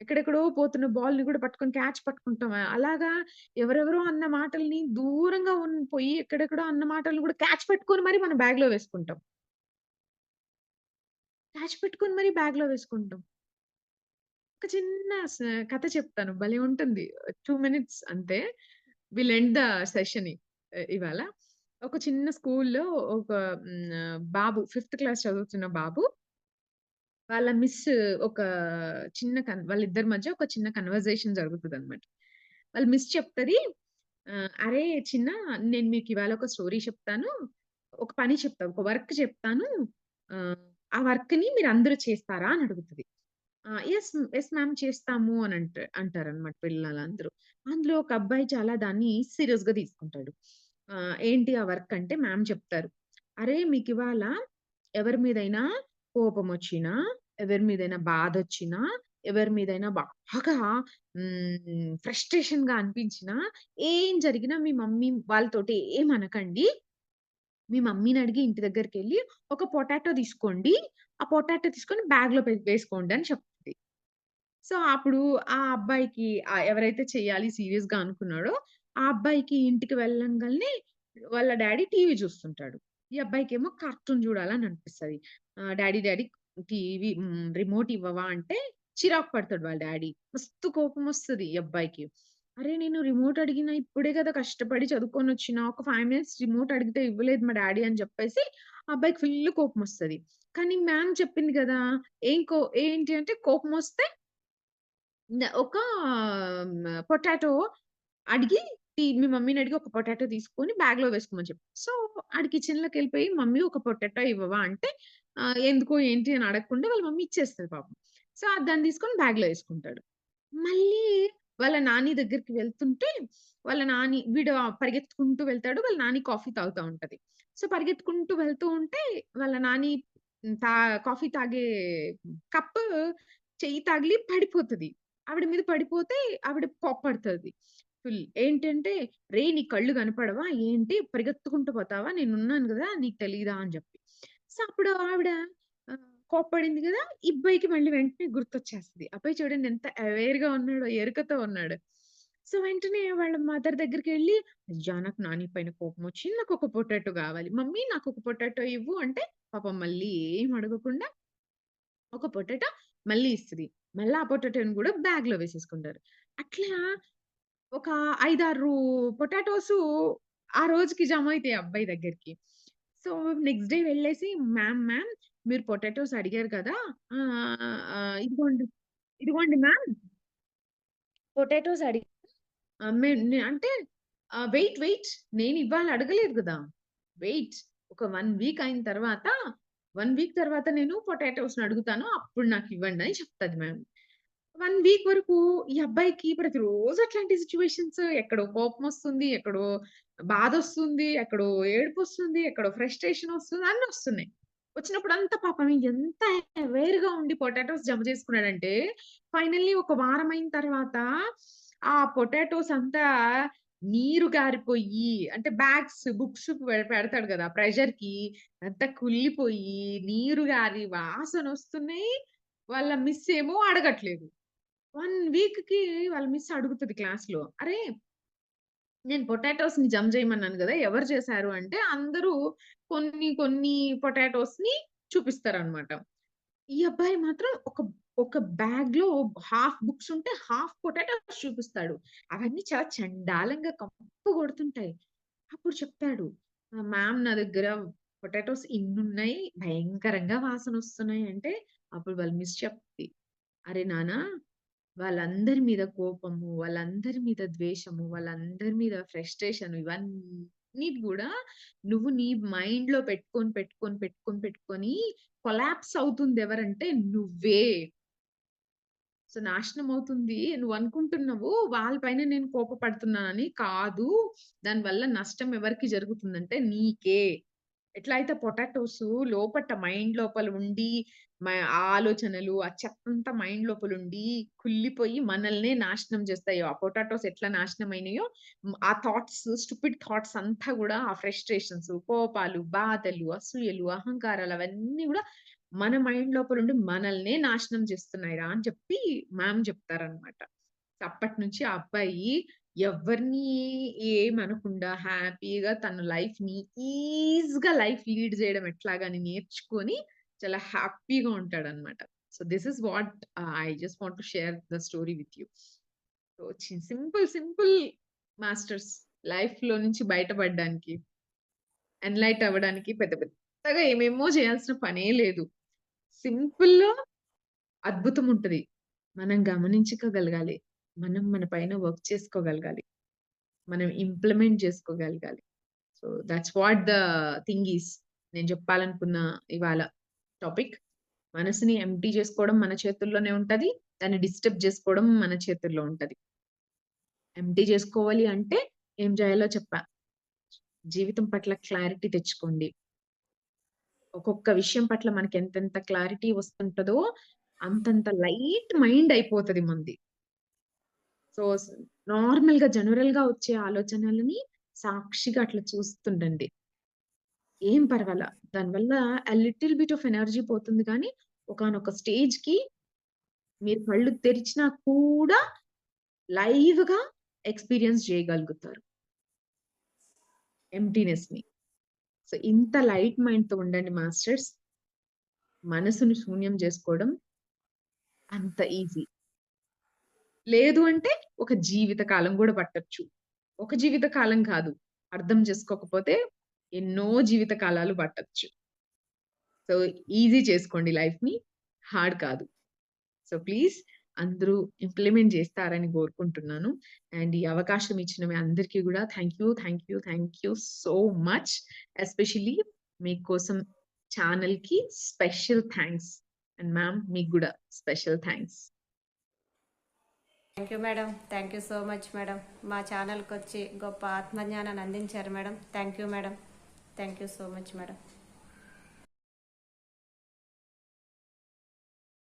ఎక్కడెక్కడో పోతున్న బాల్‌ని గూడా పట్టుకొని క్యాచ్ పట్టుకుంటాం. అలాగా ఎవరెవరో అన్న మాటల్ని దూరంగా పోయి ఎక్కడెక్కడో అన్న మాటల్ని గూడా క్యాచ్ పెట్టుకొని మరి మన బ్యాగ్‌లో వేసుకుంటాం. క్యాచ్ పెట్టుకొని మరి బ్యాగ్‌లో వేసుకుంటాం. ఒక చిన్న కథ చెప్తాను. భలే ఉంటుంది. 2 మినిట్స్ అంతే. విల్ ఎండ్ ద సెషన్ ఇవాళ. ఒక చిన్న స్కూల్‌లో ఒక బాబు ఫిఫ్త్ క్లాస్ చదువుతున్న బాబు వాళ్ళ మిస్ ఒక వాళ్ళిద్దరి మధ్య ఒక చిన్న కన్వర్జేషన్ జరుగుతదనమాట. వాళ్ళ మిస్ చెప్తది "అరే! చిన్న నేను మీకివాళ ఒక స్టోరీ చెప్తాను. ఒక పని చెప్తా. ఒక వర్క్ చెప్తాను. ఆ వర్క్‌ని మీరందరూ చేస్తారా?" అని అడుగుతది. యెస్ మ్యామ్ చేస్తాము అని అంటారనమాట పిల్లలందరూ. అందులో ఒక అబ్బాయి చాలా దాన్ని సీరియస్‌గా తీసుకుంటాడు. ఏంటి ఆ వర్క్ అంటే మ్యామ్ చెప్తారు. "అరే! మీకివాళ ఎవరి మీదైనా కోపమొచ్చినా, ఎవరి మీదైనా బాధొచ్చినా, ఎవరి మీదైనా బాగా ఫ్రస్ట్రేషన్‌గా అనిపించినా, ఏం జరిగినా మీ మమ్మీ వాళ్ళతోటి ఏమనకండి. మీ మమ్మీని అడిగి ఇంటి దగ్గరికెళ్ళి ఒక పొటాటో తీసుకోండి. ఆ పొటాటో తీసుకొని బ్యాగ్‌లో వేసుకోండి" అని చెప్తది. సో, అప్పుడు ఆ అబ్బాయికి ఎవరైతే చేయాలి సీరియస్‌గా అనుకున్నాడో, ఆ అబ్బాయికి ఇంటికి వెళ్ళంగాల్నే వాళ్ళ డ్యాడీ టీవీ చూస్తుంటాడు. ఈ అబ్బాయికేమో కార్టూన్ చూడాలని అనిపిస్తది. డ్యాడీ రిమోట్ ఇవ్వవా అంటే చిరాకు పడతాడు వాళ్ళ డ్యాడీ. మస్తు కోపమొస్తది ఈ అబ్బాయికి. అరే! నేను రిమోట్ అడిగిన ఇప్పుడే కదా కష్టపడి చదువుకొనొచ్చిన. ఒక 5 మినిట్స్ రిమోట్ అడిగితే ఇవ్వలేదు మా డ్యాడీ అని చెప్పేసి ఆ అబ్బాయికి ఫుల్లు కోపమొస్తది. కానీ మ్యామ్ చెప్పింది గదా! ఏంటి అంటే కోపమొస్తే ఒక పొటాటో అడిగి మీ మమ్మీని అడిగి ఒక పొటాటో తీసుకొని బ్యాగ్‌లో వేసుకోమని చెప్పి. సో, ఆడు కిచెన్‌లోకెళ్ళిపోయి మమ్మీ ఒక పొటాటో ఇవ్వవా అంటే ఎందుకు ఏంటి అని అడగకుండా వాళ్ళ మమ్మీ ఇచ్చేస్తది పాపం. సో, దాన్ని తీసుకొని బ్యాగ్‌లో యేసుకుంటాడు. మళ్ళీ వాళ్ళ నాని దగ్గరికి వెళ్తుంటే, వాళ్ళ నాని వీడు పరిగెత్తుకుంటూ వెళ్తాడు. వాళ్ళ నాని కాఫీ తాగుతా ఉంటది. సో, పరిగెత్తుకుంటూ వెళ్తూ ఉంటే వాళ్ళ నాని హ్మ్, తా కాఫీ తాగే కప్పు చెయ్యి తగిలి పడిపోతది. ఆవిడ మీద పడిపోతే ఆవిడ కోప్పడతది. ఏంటంటే, "రేయ్! నీ కళ్ళు కనపడవా? ఏంటి పరిగెత్తుకుంటూ పోతావా? నేనున్నాను గదా! నీకు తెలీదా?" అని జెప్పి. సో, అప్పుడు ఆవిడ కోప్పడింది గదా! ఈ అబ్బాయికి మళ్ళీ వెంటనే గుర్తొచ్చేస్తది. అబ్బాయి చూడండి ఎంత అవేర్‌గా ఉన్నాడో, ఎరుకతో ఉన్నాడు. సో, వెంటనే వాళ్ళ మదర్ దగ్గరికెళ్ళి, "అయ్యా! నాకు నాని పైన కోపమొచ్చింది. నాకొక పొటాటో గావాలి. మమ్మీ నాకొక పొటాటో ఇవ్వు" అంటే పాపం మళ్ళీ ఏం అడగకుండా ఒక పొటాటో మళ్ళీ ఇస్తది. మళ్ళా ఆ పొటాటోని గూడా బ్యాగ్‌లో వేసేసుకుంటారు. అట్లా ఒక 5, 6 పొటాటోసు ఆ రోజుకి జమైతాయి ఆ అబ్బాయి దగ్గరికి. సో, నెక్స్ట్ డే వెళ్ళేసి మ్యామ్ మీరు పొటాటోస్ అడిగారు కదా! ఇదిగోండి, ఇదిగోండి మ్యామ్ పొటాటోస్ అడిగా మే నే అంటే వెయిట్ నేనివ్వాళ అడగలేదు గదా! వెయిట్ ఒక 1 వీక్ అయిన తర్వాత 1 వీక్ తర్వాత నేను పొటాటోస్‌ని అడుగుతాను. అప్పుడు నాకివ్వండి అని చెప్తది మ్యామ్. 1 వీక్ వరకు ఈ అబ్బాయికి ప్రతిరోజు అట్లాంటి సిట్యుయేషన్స్ ఎక్కడో కోపమొస్తుంది, ఎక్కడో బాధొస్తుంది, ఎక్కడో ఏడుపొస్తుంది, ఎక్కడో ఫ్రస్ట్రేషన్ ఒస్తుంది అన్నొస్తున్నాయి. వచ్చినప్పుడంతా పాపం ఎంత అవేర్‌గా ఉండి పొటాటోస్ జమ చేసుకున్నాడంటే, ఫైనల్లీ ఒక వారమైన తర్వాత ఆ పొటాటోస్ అంతా నీరు గారిపోయి అంటే బుక్స్ పెడతాడు గదా! ప్రెషర్‌కి అంతా కుళ్ళిపోయి, నీరు గారి వాసనొస్తున్నాయి. వాళ్ళ మిస్ ఏమో అడగట్లేదు. 1 వీక్‌కి వాళ్ళ మిస్ అడుగుతది క్లాస్‌లో. "అరే! నేను పొటాటోస్‌ని జమ జేయమన్నాను గదా! ఎవరు చేశారు?" అంటే అందరూ కొన్ని పొటాటోస్‌ని చూపిస్తారనమాట. ఈ అబ్బాయి మాత్రం ఒక బ్యాగ్‌లో హాఫ్ బుక్స్ ఉంటే హాఫ్ పొటాటోస్ చూపిస్తాడు. అవన్నీ చాలా చెండాలంగా కంపు కొడుతుంటాయి. అప్పుడు చెప్తాడు. మ్యామ్ నా దగ్గర పొటాటోస్ ఇన్నున్నాయి. భయంకరంగా వాసనొస్తున్నాయి అంటే, అప్పుడు వాళ్ళ మిస్ చెప్తది. "అరె నాన్న వాళ్ళందరి మీద కోపము, వాళ్ళందరి మీద ద్వేషము, వాళ్ళందరి మీద ఫ్రస్ట్రేషన్ ఇవన్నీ గూడా నువ్వు నీ మైండ్‌లో పెట్టుకొని కొలాప్స్ అవుతుందెవరంటే నువ్వే. సో, నాశనమవుతుంది. నువ్వనుకుంటున్నావు వాళ్ళ పైన నేను కోపపడుతున్నానని. కాదు. దానివల్ల నష్టం ఎవరికి జరుగుతుందంటే నీకే. ఎట్లా అయితే పొటాటోసు లోపట మైండ్ లోపల ఉండి ఆలోచనలు, ఆ చెత్తంతా మైండ్ లోపలుండి కుళ్ళిపోయి మనల్నే నాశనం చేస్తాయో, ఆ పొటాటోస్ ఎట్లా నాశనమైనయో ఆ థాట్స్, స్టూపిడ్ థాట్స్ అంతా గూడా ఆ ఫ్రస్ట్రేషన్స్, కోపాలు, బాధలు, అసూయలు, అహంకారాలు అవన్నీ గూడా మన మైండ్ లోపలుండి మనల్నే నాశనం చేస్తున్నాయిరా అని చెప్పి మ్యామ్ జెప్తారనమాట. అప్పటినుంచి ఆ అబ్బాయి ఎవ్వరిని ఏమనకుండా హ్యాపీగా తన లైఫ్‌ని ఈజీగా లైఫ్ లీడ్ జేయడం ఎట్లాగని నేర్చుకొని చాలా హ్యాపీగా ఉంటాడనమాట. So, this is what I just want to share the story with you. So, simple masters లైఫ్‌లో నుంచి బయటపడడానికి, ఎన్‌లైట్ అవ్వడానికి పెద్దగా ఏమేమో చేయాల్సిన పనే లేదు. సింపుల్‌గా అద్భుతం ఉంటది. మనం గమనించుకోగలగాలి. మనం మన పైన వర్క్ చేసుకోగలగాలి. మనం ఇంప్లిమెంట్ చేసుకోగలగాలి. So, thoughts what the thing is. నేను చెప్పాలనుకున్న ఇవాళ టాపిక్. మనసుని ఎంప్టీ చేసుకోవడం మన చేతుల్లోనే ఉంటది. దాన్ని డిస్టర్బ్ చేసుకోవడం మన చేతుల్లో ఉంటది. ఎంప్టీ చేసుకోవాలి అంటే ఏం చేయాలో చెప్పా. జీవితం పట్ల క్లారిటీ తెచ్చుకోండి. ఒక్కొక్క విషయం పట్ల మనకి ఎంతెంత క్లారిటీ వస్తుంటదో అంతంత లైట్ మైండ్ అయిపోతది మనది. సో, జనరల్‌గా వచ్చే ఆలోచనలని సాక్షిగా అట్లా చూస్తుండండి. ఏం పర్వాలా. దానివల్ల లిటిల్ బిట్ ఆఫ్ ఎనర్జీ పోతుంది గానీ, ఒకానొక స్టేజ్‌కి మీరు కళ్ళు తెరిచినా కూడా లైవ్‌గా ఎక్స్‌పీరియన్స్ చేయగలుగుతారు ఎంప్టీనెస్‌ని. సో, ఇంత లైట్ మైండ్‌తో ఉండండి మాస్టర్స్. మనసుని శూన్యం జేసుకోవడం అంత ఈజీ. లేదు అంటే ఒక జీవిత కాలం గూడా పట్టొచ్చు. ఒక జీవిత కాలం కాదు. అర్థం చేసుకోకపోతే ఎన్నో జీవిత కాలాలు పట్టొచ్చు. సో, ఈజీ చేసుకోండి లైఫ్‌ని. హార్డ్ కాదు. సో, ప్లీజ్ అందరూ ఇంప్లిమెంట్ జేస్తారని కోరుకుంటున్నాను. అండ్ ఈ అవకాశం ఇచ్చిన మీ అందరికీ గూడా thank you so much. Especially మీకోసం ఛానెల్‌కి స్పెషల్ థాంక్స్. అండ్ మ్యామ్ మీకు గూడా special thanks. Thank you madam. Thank you so much madam. మా ఛానల్కి వచ్చి గొప్ప ఆత్మజ్ఞానాన్ని అందించారు madam. Thank you madam. Thank you so much madam.